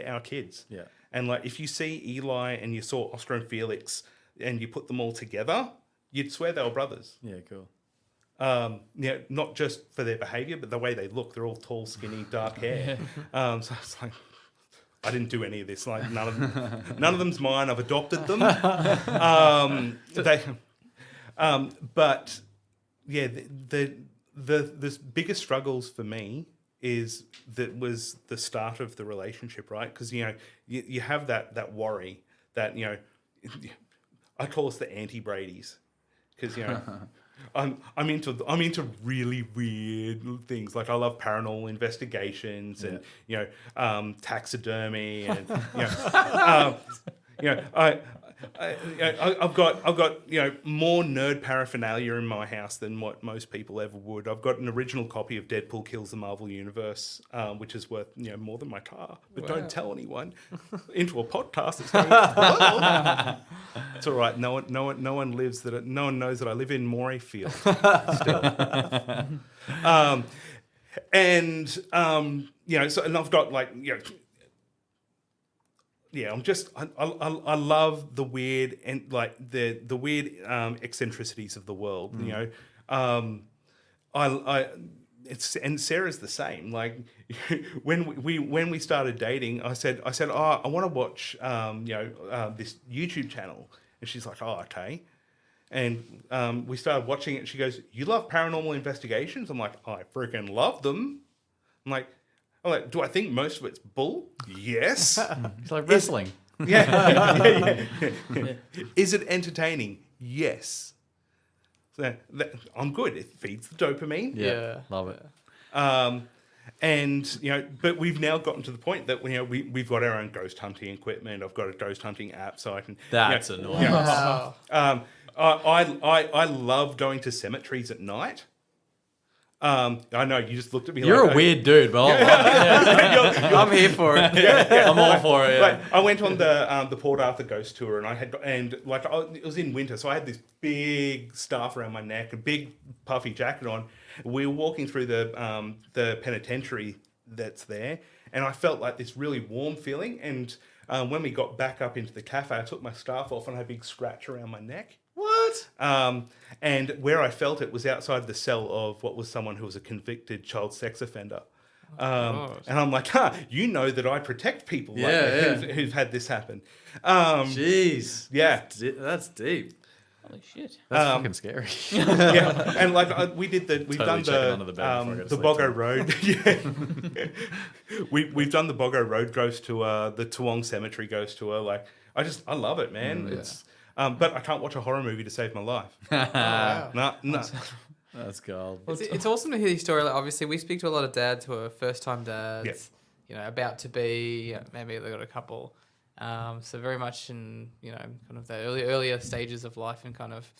our kids. Yeah. And like, if you see Eli and you saw Oscar and Felix and you put them all together, you'd swear they were brothers. Yeah, cool. Not just for their behaviour, but the way they look. They're all tall, skinny, dark hair. So it's like, I didn't do any of this. Like, none of them's mine. I've adopted them. But yeah, the biggest struggles for me was the start of the relationship, right? Because you have that worry that I call us the anti-Bradys, because I'm into really weird things. Like, I love paranormal investigations and taxidermy and I've got more nerd paraphernalia in my house than what most people ever would. I've got an original copy of Deadpool Kills the Marvel Universe, which is worth more than my car. But don't tell anyone. Into a podcast. It's going well. It's all right. No one lives that. No one knows that I live in Morayfield still. And I've got I love the weird and the weird eccentricities of the world. And Sarah's the same. Like, when we started dating, I said, oh, I want to watch this YouTube channel, and she's like, oh, okay. And we started watching it. And she goes, you love paranormal investigations? I'm like, I freaking love them. I'm like, do I think most of it's bull? Yes. It's like wrestling. Yeah. Is it entertaining? Yes. So I'm good. It feeds the dopamine. Yeah. Love it. But we've now gotten to the point that we've got our own ghost hunting equipment. I've got a ghost hunting app, so I can. That's annoying. I love going to cemeteries at night. I know you just looked at me. You're like, a weird dude, but I'm here for it. I'm all for it. Yeah. Like, I went on the Port Arthur Ghost Tour, and it was in winter, so I had this big scarf around my neck, a big puffy jacket on. We were walking through the penitentiary that's there, and I felt like this really warm feeling. And when we got back up into the cafe, I took my scarf off and I had a big scratch around my neck. What? And where I felt it was outside the cell of what was someone who was a convicted child sex offender. And I'm like, you know that I protect people who've had this happen. Jeez. Yeah. That's deep. Holy shit. That's fucking scary. Yeah, and like we've Totally done checking under the bed before I go to the sleep Boggo tonight. Road. Yeah, we've done the Boggo Road ghost tour, the Toowong Cemetery ghost tour. Like I love it, man. It's but I can't watch a horror movie to save my life. No. That's gold. It's awesome to hear your story. Like, obviously, we speak to a lot of dads who are first-time dads. Yeah. You know, about to be. Maybe they've got a couple. So very much in kind of the earlier stages of life and kind of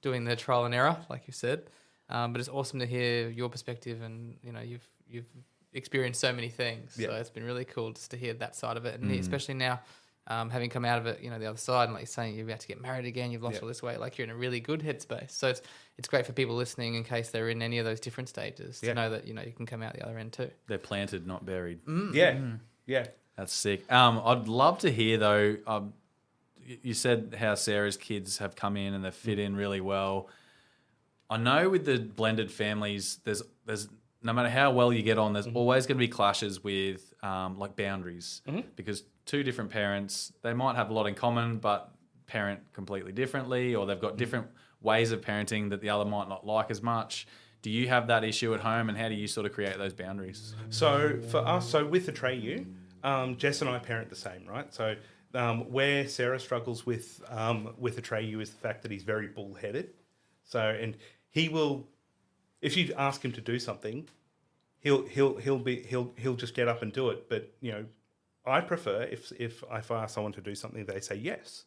doing the trial and error, like you said. But it's awesome to hear your perspective, and you've experienced so many things. Yeah. So it's been really cool just to hear that side of it, and especially now. Having come out of it, the other side, and like you're saying, you're about to get married again, you've lost all this weight, like you're in a really good headspace. So it's great for people listening in case they're in any of those different stages to know that you can come out the other end too. They're planted, not buried. Yeah. That's sick. I'd love to hear though. You said how Sarah's kids have come in and they fit in really well. I know with the blended families, there's no matter how well you get on, there's always going to be clashes with like boundaries because two different parents, they might have a lot in common, but parent completely differently, or they've got different ways of parenting that the other might not like as much. Do you have that issue at home, and how do you sort of create those boundaries? So for us, with Atreyu, Jess and I parent the same, right? So where Sarah struggles with Atreyu is the fact that he's very bullheaded. So and he will, if you ask him to do something, he'll just get up and do it. But I prefer if I ask someone to do something, they say yes.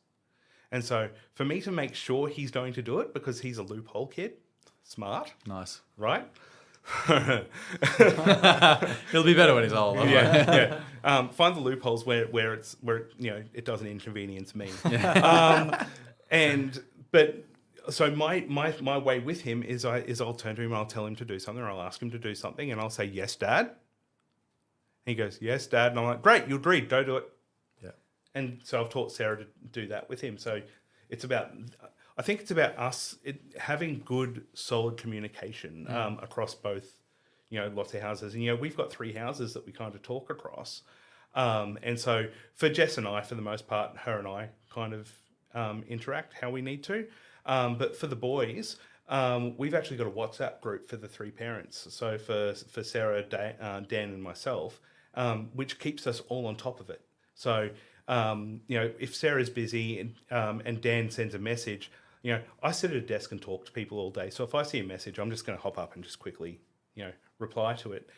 And so for me to make sure he's going to do it because he's a loophole kid, smart, Nice. right? He'll be better when he's old. Yeah. Find the loopholes where it doesn't inconvenience me. So my way with him is I'll turn to him and I'll tell him to do something, or I'll ask him to do something, and I'll say, yes, Dad. He goes, yes, Dad. And I'm like, great, you agreed, go do it. Yeah. And so I've taught Sarah to do that with him. So I think it's about us having good, solid communication across both, lots of houses. And, we've got 3 houses that we kind of talk across. And so for Jess and I, for the most part, her and I kind of interact how we need to. But for the boys, we've actually got a WhatsApp group for the 3 parents. So for Sarah, Dan, and myself, which keeps us all on top of it. So, if Sarah's busy and Dan sends a message, I sit at a desk and talk to people all day. So if I see a message, I'm just going to hop up and just quickly, reply to it.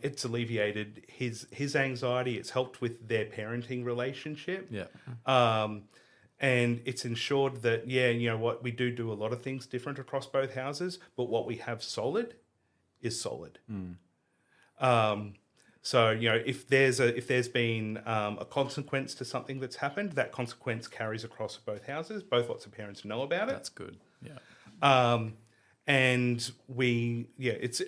It's alleviated his anxiety. It's helped with their parenting relationship. Yeah. And it's ensured that, we do a lot of things different across both houses, but what we have solid is solid. So, if there's been a consequence to something that's happened, that consequence carries across both houses. Both lots of parents know about it. That's good. Yeah. And it's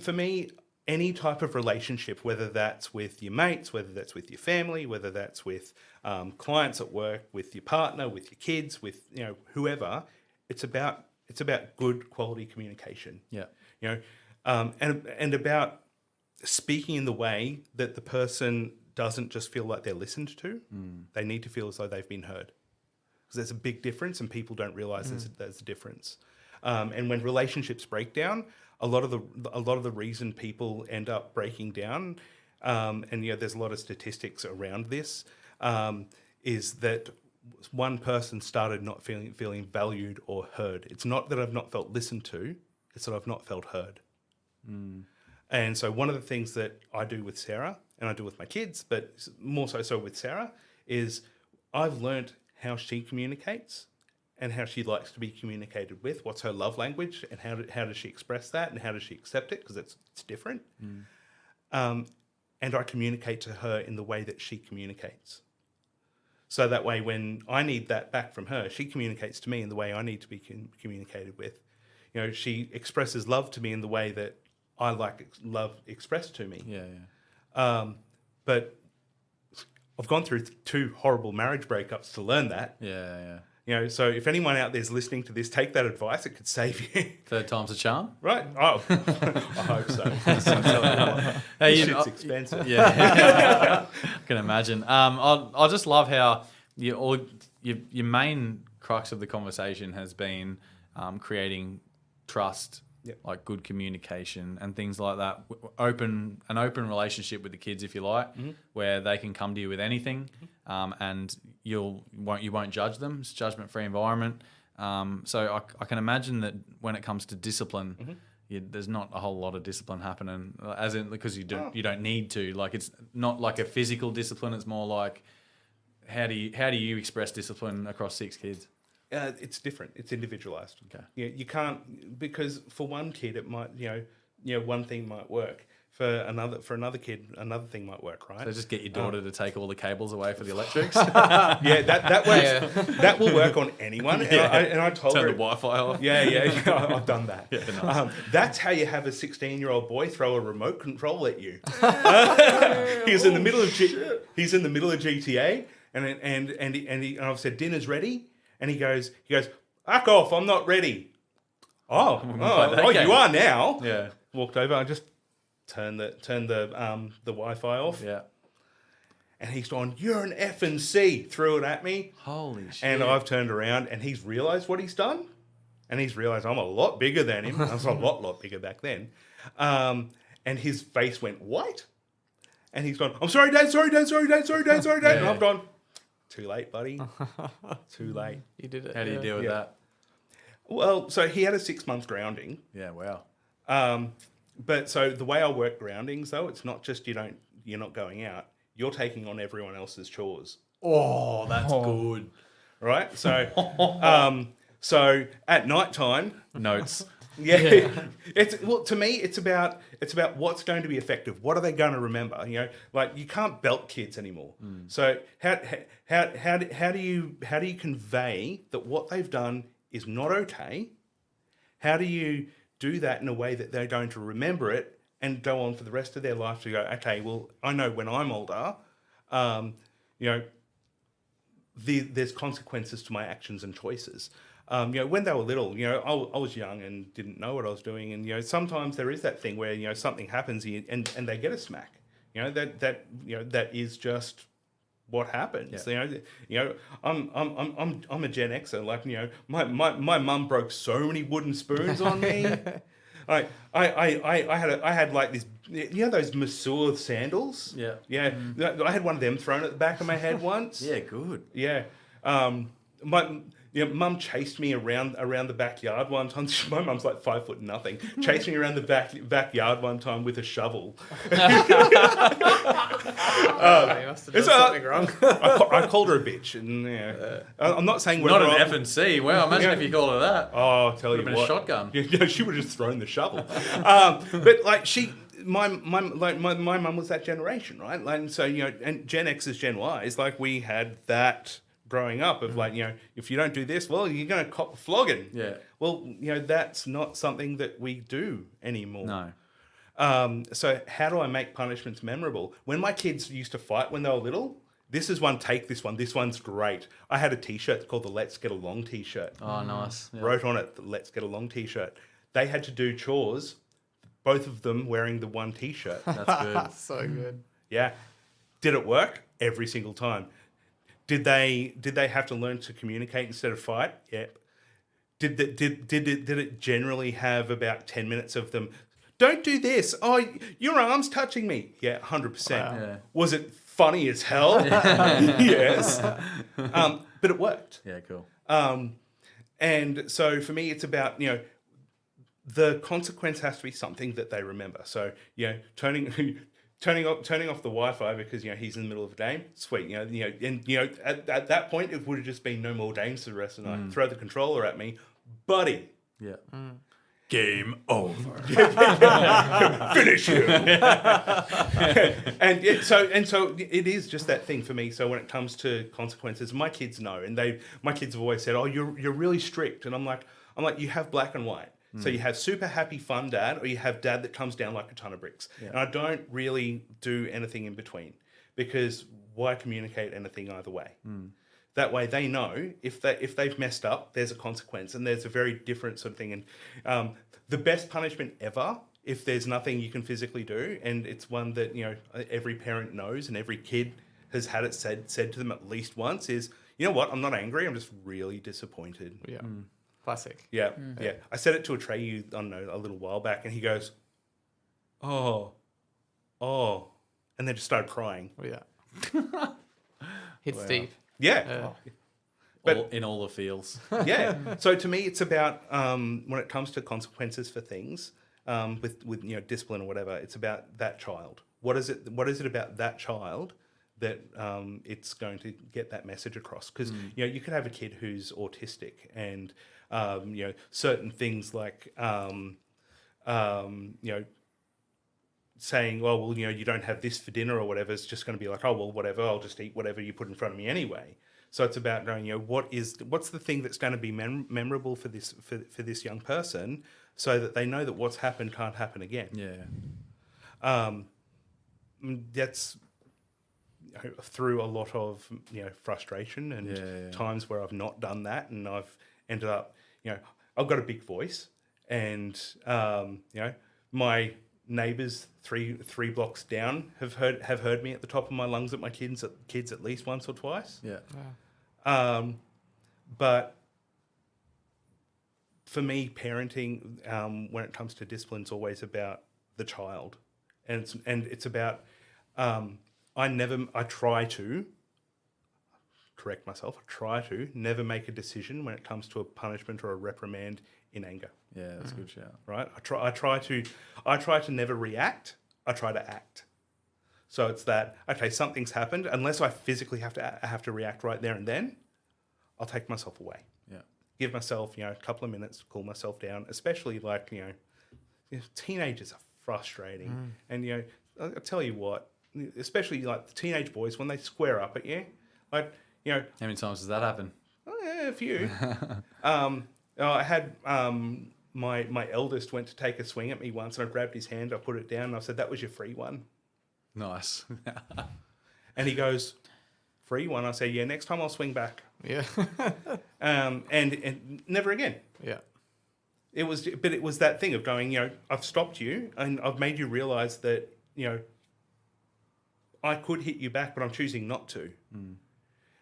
for me, any type of relationship, whether that's with your mates, whether that's with your family, whether that's with clients at work, with your partner, with your kids, with whoever, it's about good quality communication. Yeah. And about speaking in the way that the person doesn't just feel like they're listened to. They need to feel as though they've been heard. Because there's a big difference, and people don't realise there's a difference. And when relationships break down, a lot of the reason people end up breaking down, and there's a lot of statistics around this, is that one person started not feeling valued or heard. It's not that I've not felt listened to; it's that I've not felt heard. And so one of the things that I do with Sarah, and I do with my kids, but more so with Sarah, is I've learnt how she communicates, and how she likes to be communicated with. What's her love language, and how does she express that, and how does she accept it, because it's different. And I communicate to her in the way that she communicates. So that way, when I need that back from her, she communicates to me in the way I need to be communicated with. You know, she expresses love to me in the way that I like love expressed to me. But I've gone through 2 horrible marriage breakups to learn that. You know, so if anyone out there's listening to this, take that advice. It could save you. 3rd time's a charm. Right? Oh, I hope so. Hey, This shit's expensive. I can imagine. I just love how your main crux of the conversation has been creating trust, like good communication and things like that. An open relationship with the kids, if you like, where they can come to you with anything, and you won't judge them. It's a judgment-free environment. So I can imagine that when it comes to discipline, there's not a whole lot of discipline happening, as in because you don't need to. Like, it's not like a physical discipline. It's more like how do you express discipline across 6 kids? It's different. It's individualized. Okay. You can't, because for one kid it might, one thing might work. For another kid, another thing might work, right? So just get your daughter to take all the cables away for the electrics. That works. That will work on anyone. And I told Turn her the Wi-Fi off. I've done that. Nice. That's how you have a 16-year-old boy throw a remote control at you. He's in the middle of GTA, and I've said dinner's ready, and he goes, "Fuck off! I'm not ready." You are now. Yeah. Walked over. I just turned the Wi-Fi off. Yeah. And he's gone, "You're an effing C," threw it at me. Holy shit. And I've turned around and he's realised what he's done. And he's realised I'm a lot bigger than him. I was a lot bigger back then. And his face went white. And he's gone, "I'm sorry, Dad, sorry, Dad, sorry, Dad, sorry, Dad, sorry, Dad." And I've gone, "Too late, buddy. Too late." You did it. How do you deal with that? Well, so he had a 6-month grounding. Yeah, wow. But so the way I work groundings, though, it's not just you're not going out. You're taking on everyone else's chores. Oh, that's good. Right? So so at night time, Notes. To me it's about what's going to be effective. What are they going to remember? Like, you can't belt kids anymore. So how do you convey that what they've done is not okay? How do you do that in a way that they're going to remember it and go on for the rest of their life to go, okay, well, I know when I'm older, there's consequences to my actions and choices. When they were little, I was young and didn't know what I was doing, and sometimes there is that thing where something happens and they get a smack. That is just what happens. Yeah. I'm a Gen Xer. Like, my mum broke so many wooden spoons on me. I had like this, those masseur sandals. Yeah. Yeah. I had one of them thrown at the back of my head once. Yeah, good. Yeah. Mum chased me around the backyard one time. My mum's like 5'0". Chased me around the backyard one time with a shovel. You must have done something wrong. I called her a bitch, and I'm not saying we're not wrong. an F&C. Wow, imagine if you called her that. Oh, I'll tell you Been what. a shotgun. Yeah, she would have just thrown the shovel. But like my mum was that generation, right? Like, and so and Gen X is Gen Y. It's like we had that growing up of like, if you don't do this, well, you're going to cop a flogging. Yeah. Well, that's not something that we do anymore. No. So how do I make punishments memorable? When my kids used to fight when they were little, this is one, take this one. This one's great. I had a T-shirt called the Let's Get Along T-shirt. Oh, nice. Yeah. Wrote on it, the Let's Get Along T-shirt. They had to do chores, both of them wearing the one T-shirt. That's good. So good. Yeah. Did it work? Every single time. Did they have to learn to communicate instead of fight? Yeah. Did it generally have about 10 minutes of them, "Don't do this. Oh, your arm's touching me." Yeah, 100%. Wow. Yeah. Was it funny as hell? Yes. But it worked. Yeah, cool. And so for me, it's about, the consequence has to be something that they remember. So, turning off the Wi-Fi because he's in the middle of a game. Sweet, at that point it would have just been no more games for the rest of the night. Throw the controller at me, buddy. Yeah. Game over. Finish him. and so it is just that thing for me. So when it comes to consequences, my kids know, and my kids have always said, "Oh, you're really strict," and I'm like, you have black and white. So you have super happy fun dad, or you have dad that comes down like a ton of bricks. Yeah. And I don't really do anything in between, because why communicate anything either way? That way they know if they've messed up, there's a consequence, and there's a very different sort of thing. And the best punishment ever, if there's nothing you can physically do, and it's one that every parent knows and every kid has had it said to them at least once, is, you know what? I'm not angry. I'm just really disappointed. Yeah. Classic. Yeah. I said it to Atreyu, I don't know, a little while back, and he goes, "Oh," and then just started crying. Oh, yeah. Hits deep. Yeah. But in all the feels. Yeah. So to me, it's about when it comes to consequences for things, with discipline or whatever, it's about that child. What is it about that child that it's going to get that message across? Because you could have a kid who's autistic, and certain things like saying, well, you don't have this for dinner or whatever, it's just going to be like, oh, well, whatever, I'll just eat whatever you put in front of me anyway. So it's about going, what's the thing that's going to be memorable for this young person, so that they know that what's happened can't happen again. Yeah. That's through a lot of frustration and times where I've not done that, and I've ended up, I've got a big voice, and my neighbours three blocks down have heard me at the top of my lungs at my kids at least once or twice. Yeah. Wow. But for me, parenting, when it comes to discipline, is always about the child, and it's about I try to correct myself. I try to never make a decision when it comes to a punishment or a reprimand in anger. Yeah, that's a good shout. Right? I try to never react. I try to act. So it's that, okay, something's happened. Unless I physically have to react right there and then, I'll take myself away. Yeah. Give myself, a couple of minutes to cool myself down. Especially teenagers are frustrating, and I'll tell you what, especially like the teenage boys, when they square up at you, like How many times does that happen? Oh, yeah, a few. I had my eldest went to take a swing at me once, and I grabbed his hand, I put it down, and I said, "That was your free one." Nice. And he goes, "Free one?" I say, "Yeah, next time I'll swing back." Yeah. And never again. Yeah. It was that thing of going, I've stopped you, and I've made you realise that, I could hit you back, but I'm choosing not to.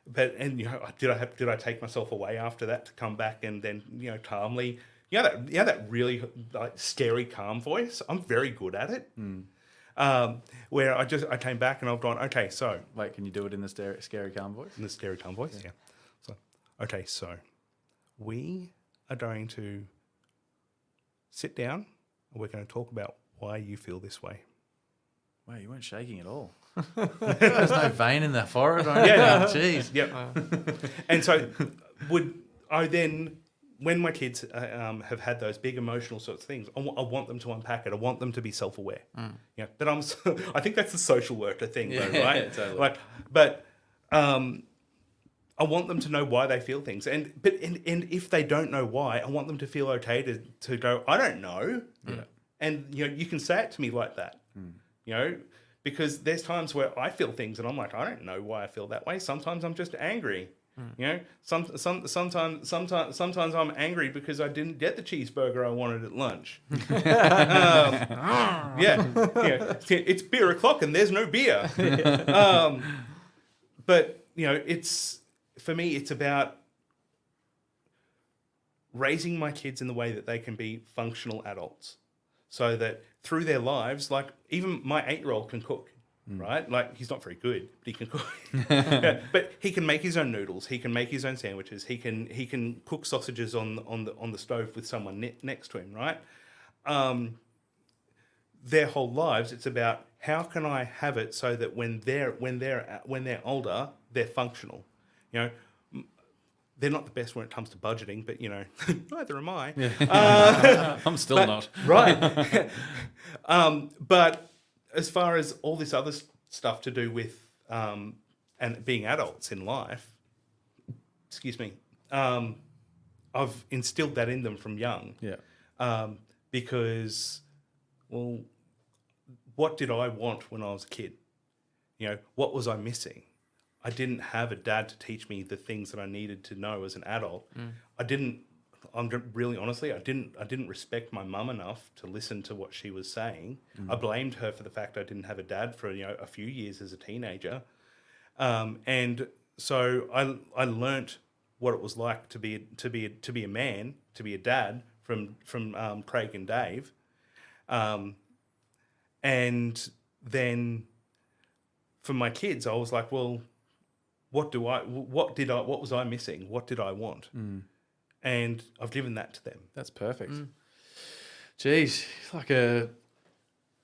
But did I take myself away after that to come back and then calmly, that really like scary calm voice? I'm very good at it. Where I came back and I've gone, okay, so wait, can you do it in the scary calm voice? In the scary calm voice, yeah. So okay, so we are going to sit down and we're going to talk about why you feel this way. Wow, you weren't shaking at all. There's no vein in the forehead. Yeah, jeez. Yep. And so, would I then, when my kids have had those big emotional sorts of things, I want them to unpack it. I want them to be self-aware. But I think that's the social worker thing, though, right? Yeah, totally. But I want them to know why they feel things, and if they don't know why, I want them to feel okay to go, I don't know, and you can say it to me like that, because there's times where I feel things and I'm like, I don't know why I feel that way. Sometimes I'm just angry. Sometimes I'm angry because I didn't get the cheeseburger I wanted at lunch. It's beer o'clock and there's no beer. But it's, for me, it's about raising my kids in the way that they can be functional adults, so that through their lives, like even my 8-year-old can cook, right? Like he's not very good, but he can cook. But he can make his own noodles. He can make his own sandwiches. He can cook sausages on the stove with someone next to him, right? Their whole lives, it's about how can I have it so that when they're older, they're functional? You know, they're not the best when it comes to budgeting, but, you know, neither am I. Yeah. I'm still not. Right. But as far as all this other stuff to do with and being adults in life, excuse me, I've instilled that in them from young. Yeah. Because, well, what did I want when I was a kid? You know, what was I missing? I didn't have a dad to teach me the things that I needed to know as an adult. I'm really honestly, I didn't respect my mum enough to listen to what she was saying. I blamed her for the fact I didn't have a dad for, you know, a few years as a teenager. And so I learnt what it was like to be a man, to be a dad from Craig and Dave. And then for my kids, I was like, well, what was I missing? What did I want? And I've given that to them. That's perfect. Jeez, like a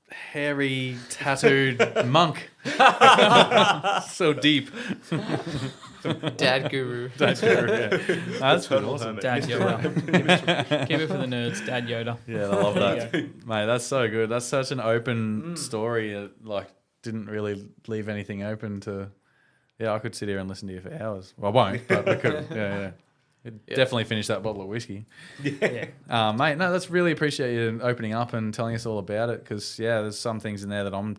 hairy, tattooed monk. So deep. Dad guru. Dad guru, yeah. That's pretty awesome. Dad Yoda. Keep it for the nerds. Dad Yoda. Yeah, I love that. Mate, that's so good. That's such an open story. It, like, didn't really leave anything open to... Yeah, I could sit here and listen to you for hours. Well, I won't, but I could. Yeah. Definitely finish that bottle of whiskey. Yeah. Mate, no, that's really appreciate you opening up and telling us all about it because, yeah, there's some things in there that I'm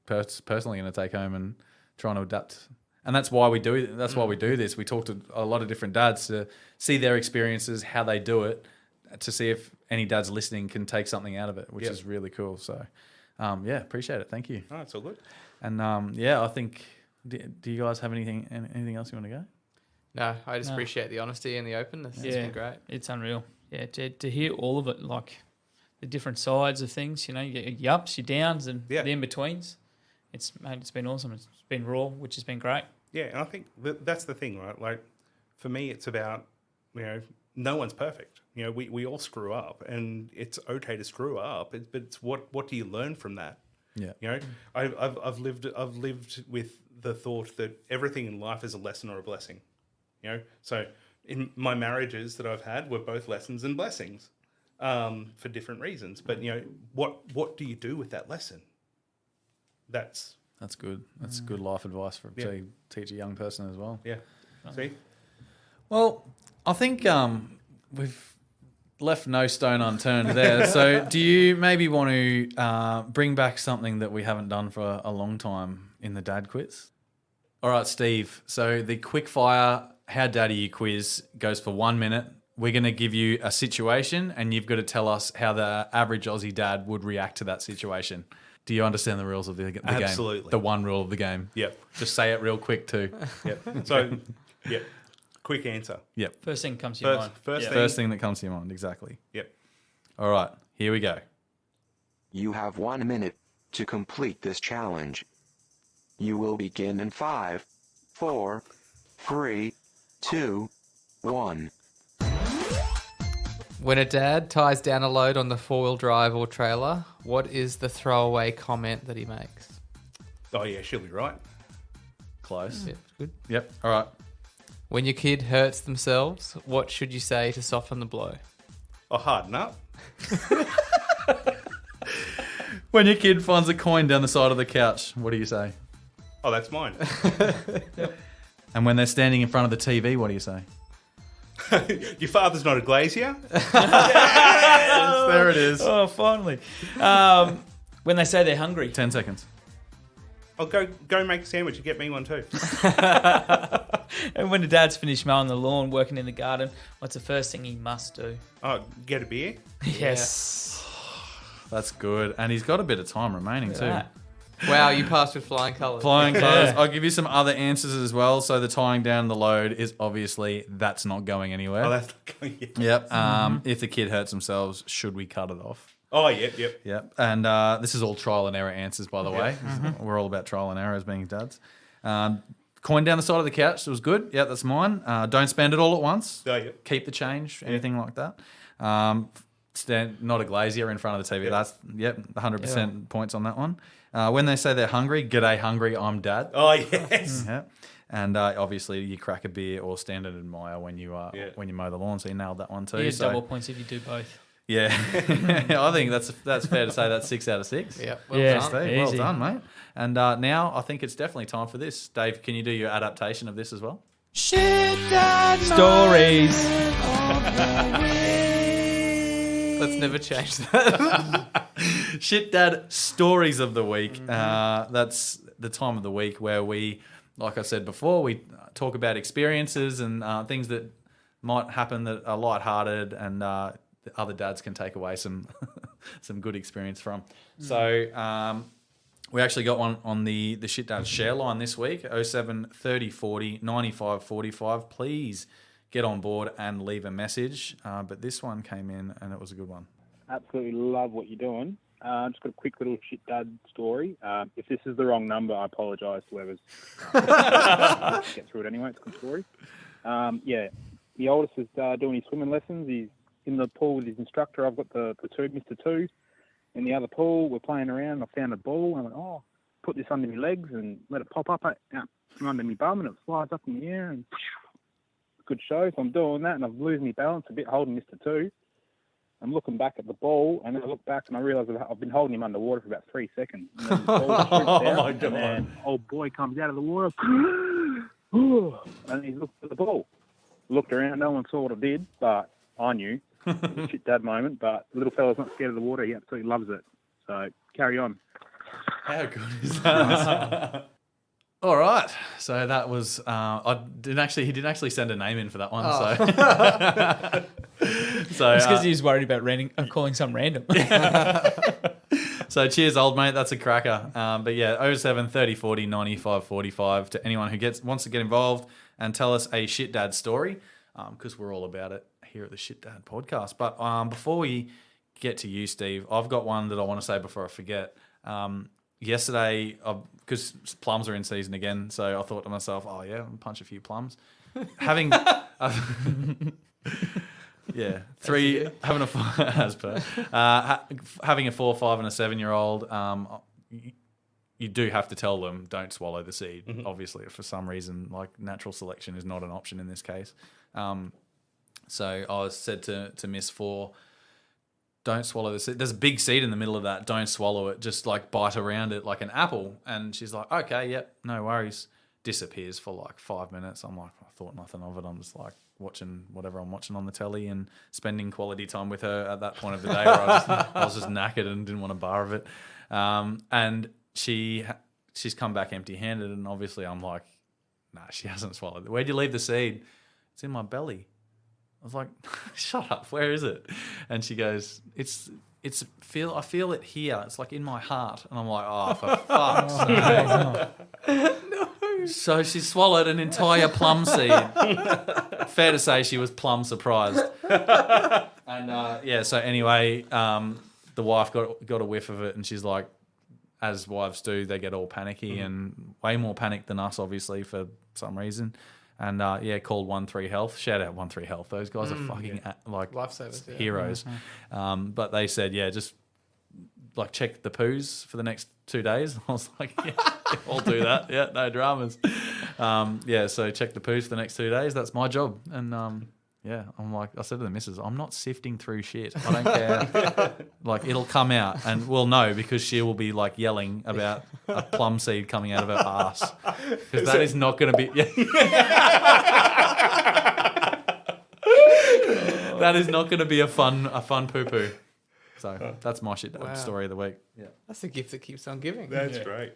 personally going to take home and trying to adapt. And that's why we do why we do this. We talk to a lot of different dads to see their experiences, how they do it, to see if any dads listening can take something out of it, which is really cool. So, yeah, appreciate it. Thank you. Oh, it's all good. And, yeah, I think... Do you guys have anything else you want to go? No, I just appreciate the honesty and the openness. It's been great. It's unreal. Yeah, to hear all of it, like the different sides of things, you know, your ups, your downs, and the in-betweens. It's been awesome. It's been raw, which has been great. Yeah, and I think that's the thing, right? Like, for me, it's about, you know, no one's perfect. You know, we all screw up, and it's okay to screw up. But it's what do you learn from that? Yeah, you know, I've lived with the thought that everything in life is a lesson or a blessing. You know, so in my marriages that I've had were both lessons and blessings, for different reasons. But you know, what do you do with that lesson? That's good. That's good life advice to teach a young person as well. Yeah. See? Well, I think we've left no stone unturned there. So do you maybe want to bring back something that we haven't done for a long time in the dad quiz? All right, Steve. So the quickfire How Daddy You quiz goes for 1 minute. We're going to give you a situation and you've got to tell us how the average Aussie dad would react to that situation. Do you understand the rules of the game? Absolutely. The one rule of the game. Yep. Just say it real quick too. Yep. So, quick answer. Yep. First thing comes to your mind. First thing that comes to your mind, exactly. Yep. All right, here we go. You have 1 minute to complete this challenge. You will begin in 5, 4, 3, 2, 1. When a dad ties down a load on the four-wheel drive or trailer, what is the throwaway comment that he makes? Oh, yeah, she'll be right. Close. Yep, good. Yep, all right. When your kid hurts themselves, what should you say to soften the blow? Oh, harden up. When your kid finds a coin down the side of the couch, what do you say? Oh, that's mine. And when they're standing in front of the TV, what do you say? Your father's not a glazier? Yes, there it is. Oh, finally. When they say they're hungry. 10 seconds. I'll go make a sandwich and get me one too. And when the dad's finished mowing the lawn, working in the garden, what's the first thing he must do? Oh, get a beer? Yes. That's good. And he's got a bit of time remaining too. That. Wow, you passed with flying colours. Flying colours. I'll give you some other answers as well. So the tying down the load is obviously that's not going anywhere. Oh, that's not going yet. Yep. If the kid hurts themselves, should we cut it off? Oh, yep. Yep. And this is all trial and error answers, by the way. We're all about trial and error as being dads. Coin down the side of the couch. It was good. Yeah, that's mine. Don't spend it all at once. Oh, yep. Keep the change. Anything like that. not a glazier in front of the TV. That's 100% points on that one. When they say they're hungry, g'day hungry, I'm dad. Oh yes. Yeah. And obviously you crack a beer or stand and admire when you mow the lawn. So you nailed that one too. You get double points if you do both. Yeah, I think that's fair to say that's 6 out of 6. Yeah, Well done, mate. And now I think it's definitely time for this. Dave, can you do your adaptation of this as well? Shit Dad Stories. Let's never change that. Shit Dad Stories of the Week. That's the time of the week where we, like I said before, we talk about experiences and things that might happen that are lighthearted and the other dads can take away some good experience from. So we actually got one on the Shit Dad share line this week, 07 30 40 95 45. Please get on board and leave a message. But this one came in and it was a good one. Absolutely love what you're doing. Just got a quick little Shit Dad story. If this is the wrong number, I apologise to whoever's get through it anyway. It's a good story. The oldest is doing his swimming lessons. He's in the pool with his instructor. I've got the two, Mr. Two, in the other pool. We're playing around. I found a ball. I went, put this under my legs and let it pop up from under my bum, and it flies up in the air. And good show. So I'm doing that, and I'm losing my balance a bit, holding Mr. Two. I'm looking back at the ball, and then I look back, and I realise I've been holding him underwater for about 3 seconds. And then the ball shoots out, my God. And then old boy comes out of the water, and he looked at the ball. Looked around. No one saw what I did, but I knew. It was a Shit Dad moment, but the little fella's not scared of the water. He absolutely loves it. So carry on. How good is that? All right. So that was. He didn't actually send a name in for that one. So It's because he was worried about calling some random. So cheers, old mate. That's a cracker. But yeah, 07 30 40 95 45 to anyone who wants to get involved and tell us a Shit Dad story, because we're all about it here at the Shit Dad podcast. But before we get to you, Steve, I've got one that I want to say before I forget. Yesterday, because plums are in season again, so I thought to myself, I'll punch a few plums. Having having a 4, 5, and a 7-year-old, you do have to tell them don't swallow the seed. Mm-hmm. Obviously, for some reason, like natural selection is not an option in this case. So I was said to Miss 4, don't swallow the seed. There's a big seed in the middle of that. Don't swallow it. Just like bite around it like an apple. And she's like, okay, yep, no worries. Disappears for like 5 minutes. I'm like, I thought nothing of it. I'm just like watching whatever I'm watching on the telly and spending quality time with her at that point of the day where I was just knackered and didn't want a bar of it. And she's come back empty-handed, and obviously I'm like, nah, she hasn't swallowed it. Where'd you leave the seed? It's in my belly. I was like, shut up, where is it? And she goes, I feel it here. It's like in my heart. And I'm like, oh, for fuck's sake. No. So she swallowed an entire plum seed. Fair to say she was plum surprised. And so anyway, the wife got a whiff of it, and she's like, as wives do, they get all panicky and way more panicked than us, obviously, for some reason. And called 13 Health. Shout out 13 Health. Those guys are fucking lifesavers, heroes. But they said, just like check the poos for the next 2 days. I was like, I'll do that. Yeah, no dramas. So check the poos for the next 2 days. That's my job. And I'm like, I said to the missus, I'm not sifting through shit. I don't care. Like, it'll come out, and we'll know because she will be like yelling about a plum seed coming out of her ass. Because that is not going to be. That is not going to be a fun poo poo. So that's my Shit Dad story of the week. Yeah, that's a gift that keeps on giving. That's great.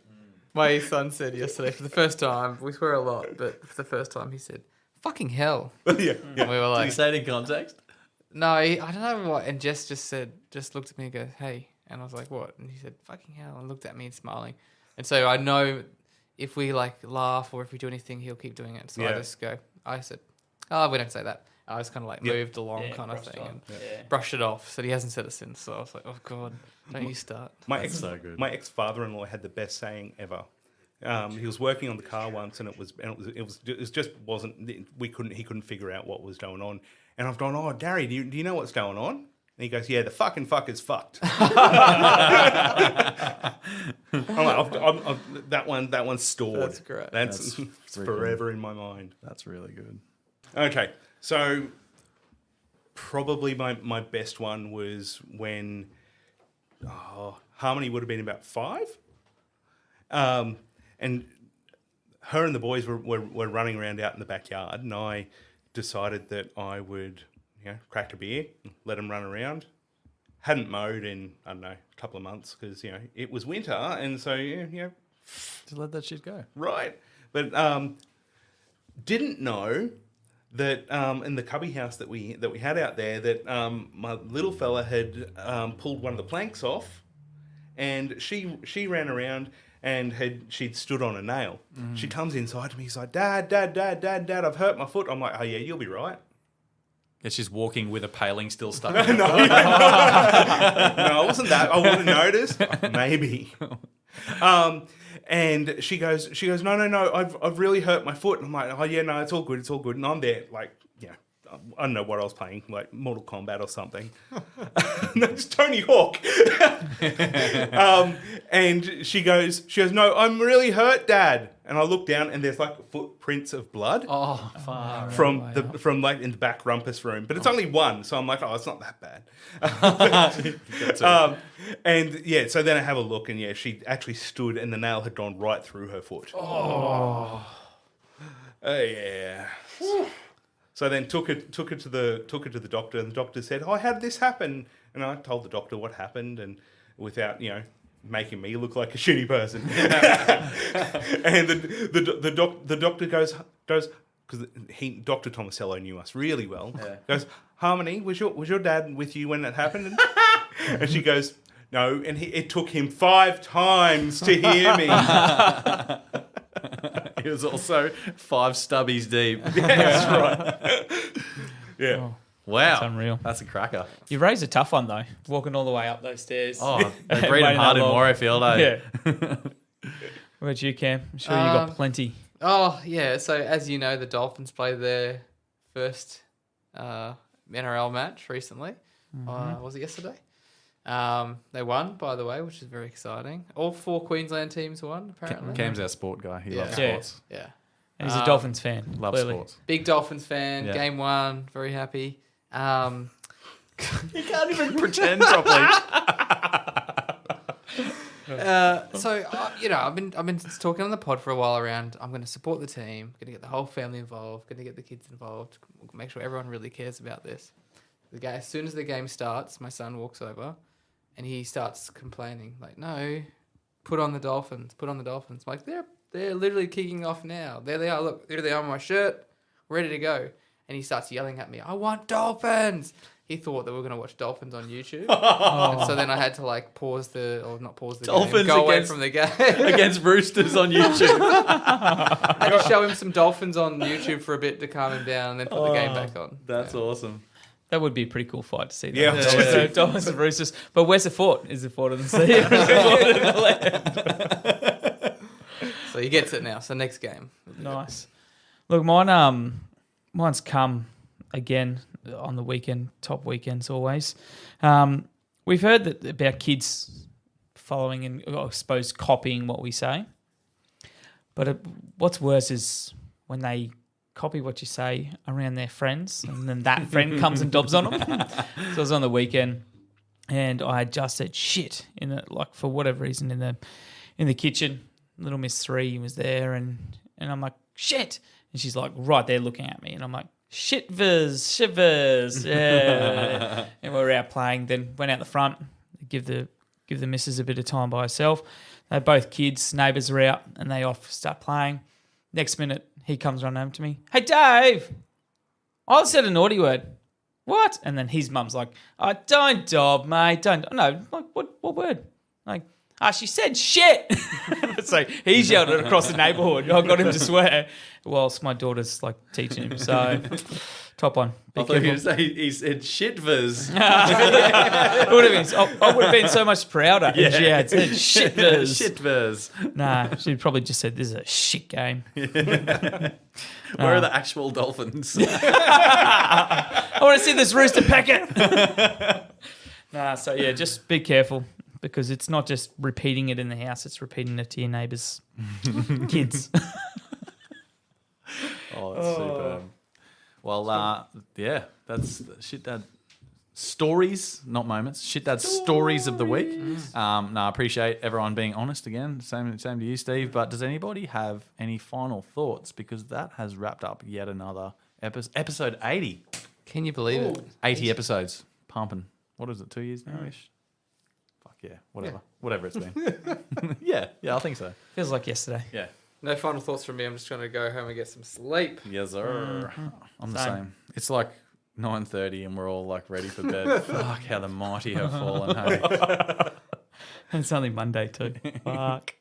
My son said yesterday, for the first time, we swear a lot, but for the first time he said, fucking hell. Yeah. And we were like, did you say it in context? No, I don't know what. And Jess just looked at me and goes, hey. And I was like, what? And he said, fucking hell. And looked at me and smiling. And so I know if we like laugh or if we do anything, he'll keep doing it. So I said, oh, we don't say that. I was kind of like moved along kind of thing and brushed it off. So he hasn't said it since. So I was like, oh God, don't you start. My ex-father-in-law had the best saying ever. He was working on the car once, and it just wasn't. He couldn't figure out what was going on. And I've gone, oh, Darry, do you know what's going on? And he goes, yeah, the fucking fucker's fucked. I'm like, that one's stored. That's great. That's it's forever in my mind. That's really good. Okay, so probably my best one was when Harmony would have been about 5. And her and the boys were running around out in the backyard, and I decided that I would, crack a beer, let them run around. Hadn't mowed in, I don't know, a couple of months because, it was winter, and so, Just let that shit go. right. But didn't know that in the cubby house that we had out there, that my little fella had pulled one of the planks off, and she ran around and she'd stood on a nail. She comes inside to me. She's like, Dad, I've hurt my foot. I'm like, oh yeah, you'll be right. Yeah, she's walking with a paling still stuck in her No, foot. no, it wasn't that. I would have noticed. Maybe. And she goes, no, I've really hurt my foot. And I'm like, oh yeah, no, it's all good. And I'm there, like, I don't know what I was playing, like Mortal Kombat or something. No, it's Tony Hawk. And she goes, no, I'm really hurt, Dad. And I look down, and there's like footprints of blood. Oh, fuck. From like in the back rumpus room, but it's only one, so I'm like, oh, it's not that bad. And yeah, so then I have a look, and she actually stood, and the nail had gone right through her foot. Oh yeah. So then took her to the doctor, and the doctor said, "Oh, how did this happen?" And I told the doctor what happened, and without making me look like a shitty person. And the doctor goes because Dr. Tomasello knew us really well. Yeah. Goes, Harmony, was your dad with you when that happened? And she goes, no, and it took him 5 times to hear me. He was also 5 stubbies deep. That's right. Yeah. Oh, Wow. that's unreal. That's a cracker. You raised a tough one, though, walking all the way up those stairs. Oh, they breed Waiting them hard that in long. Warriorfield, eh? Yeah. What about you, Cam? I'm sure you got plenty. Oh, yeah. So, as you know, the Dolphins played their first NRL match recently. Was it yesterday? They won, by the way, which is very exciting. All 4 Queensland teams won, apparently. Cam's our sport guy. He loves Yeah. sports. Yeah. And he's a Dolphins fan. Loves clearly. sports. Big Dolphins fan. Yeah. Game 1. Very happy. You can't even pretend properly. I've been talking on the pod for a while around. I'm going to support the team. Going to get the whole family involved. Going to get the kids involved. Make sure everyone really cares about this. As soon as the game starts, my son walks over, and he starts complaining like, "No, put on the Dolphins. Put on the Dolphins." I'm like, they're literally kicking off now. There they are. Look, there they are on my shirt, ready to go. And he starts yelling at me, "I want Dolphins!" He thought that we were going to watch Dolphins on YouTube. And so then I had to not pause the Dolphins game, go away against- from the game. Against Roosters on YouTube. I had to show him some Dolphins on YouTube for a bit to calm him down and then put the game back on. That's awesome. That would be a pretty cool fight to see. Yeah. That. Dolphins and Roosters. But where's the fort? Is the fort in the sea? Or is the fort in the land? So he gets it now. So next game. Nice. Look, mine's come again on the weekend, top weekends always. We've heard that about kids following and I suppose copying what we say. But what's worse is when they copy what you say around their friends and then that friend comes and dobs on them. So I was on the weekend and I had just said shit for whatever reason in the kitchen. Little Miss 3 was there and I'm like, shit. And she's like right there looking at me and I'm like, shivers, yeah. And we were out playing, then went out the front, give the missus a bit of time by herself. They're both kids, neighbours are out, and they off start playing. Next minute, he comes running home to me. Hey, Dave, I said a naughty word. What? And then his mum's like, oh, don't dob, mate, don't. No, like, what word? Like, she said shit. So he's yelled it across the neighbourhood. I got him to swear whilst my daughter's like teaching him. So top one. I thought you were saying he said shitvers. It would have been. I would have been so much prouder if she had said shitvers. Shitvers. Nah, she'd probably just said this is a shit game. Where are the actual Dolphins? I want to see this rooster packet. So yeah, just be careful because it's not just repeating it in the house; it's repeating it to your neighbours' kids. Oh, that's superb. Well, yeah, that's Shit Dad stories, not moments. Shit Dad stories of the week. I appreciate everyone being honest again. Same to you, Steve. But does anybody have any final thoughts? Because that has wrapped up yet another episode 80. Can you believe it? 80 episodes. Pumping. What is it, 2 years now-ish? Fuck yeah, whatever. Whatever it's been. yeah, I think so. Feels like yesterday. Yeah. No final thoughts from me. I'm just trying to go home and get some sleep. Yes, sir. I'm the same. It's like 9:30 and we're all like ready for bed. Fuck, how the mighty have fallen. Hey? And it's only Monday too. Fuck.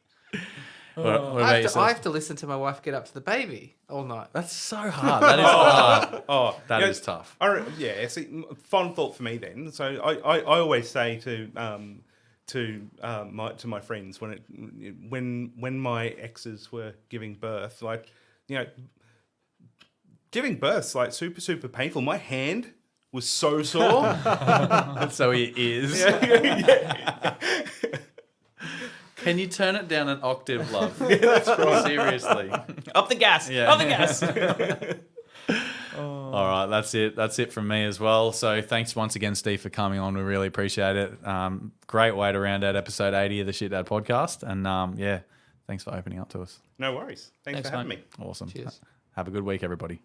What about yourself? I have to listen to my wife get up to the baby all night. That's so hard. That is hard. That Yeah, is tough. See, fun thought for me then. So I always say to my friends when my exes were giving birth, like, you know, giving birth's like super painful. My hand was so sore. So it is. Can you turn it down an octave, love? Yeah, that's right. Seriously. Up the gas. Yeah. Up the gas. All right, that's it. That's it from me as well. So thanks once again, Steve, for coming on. We really appreciate it. Great way to round out episode 80 of the Shit Dad podcast. And thanks for opening up to us. No worries. Thanks for having me. Awesome. Cheers. Have a good week, everybody.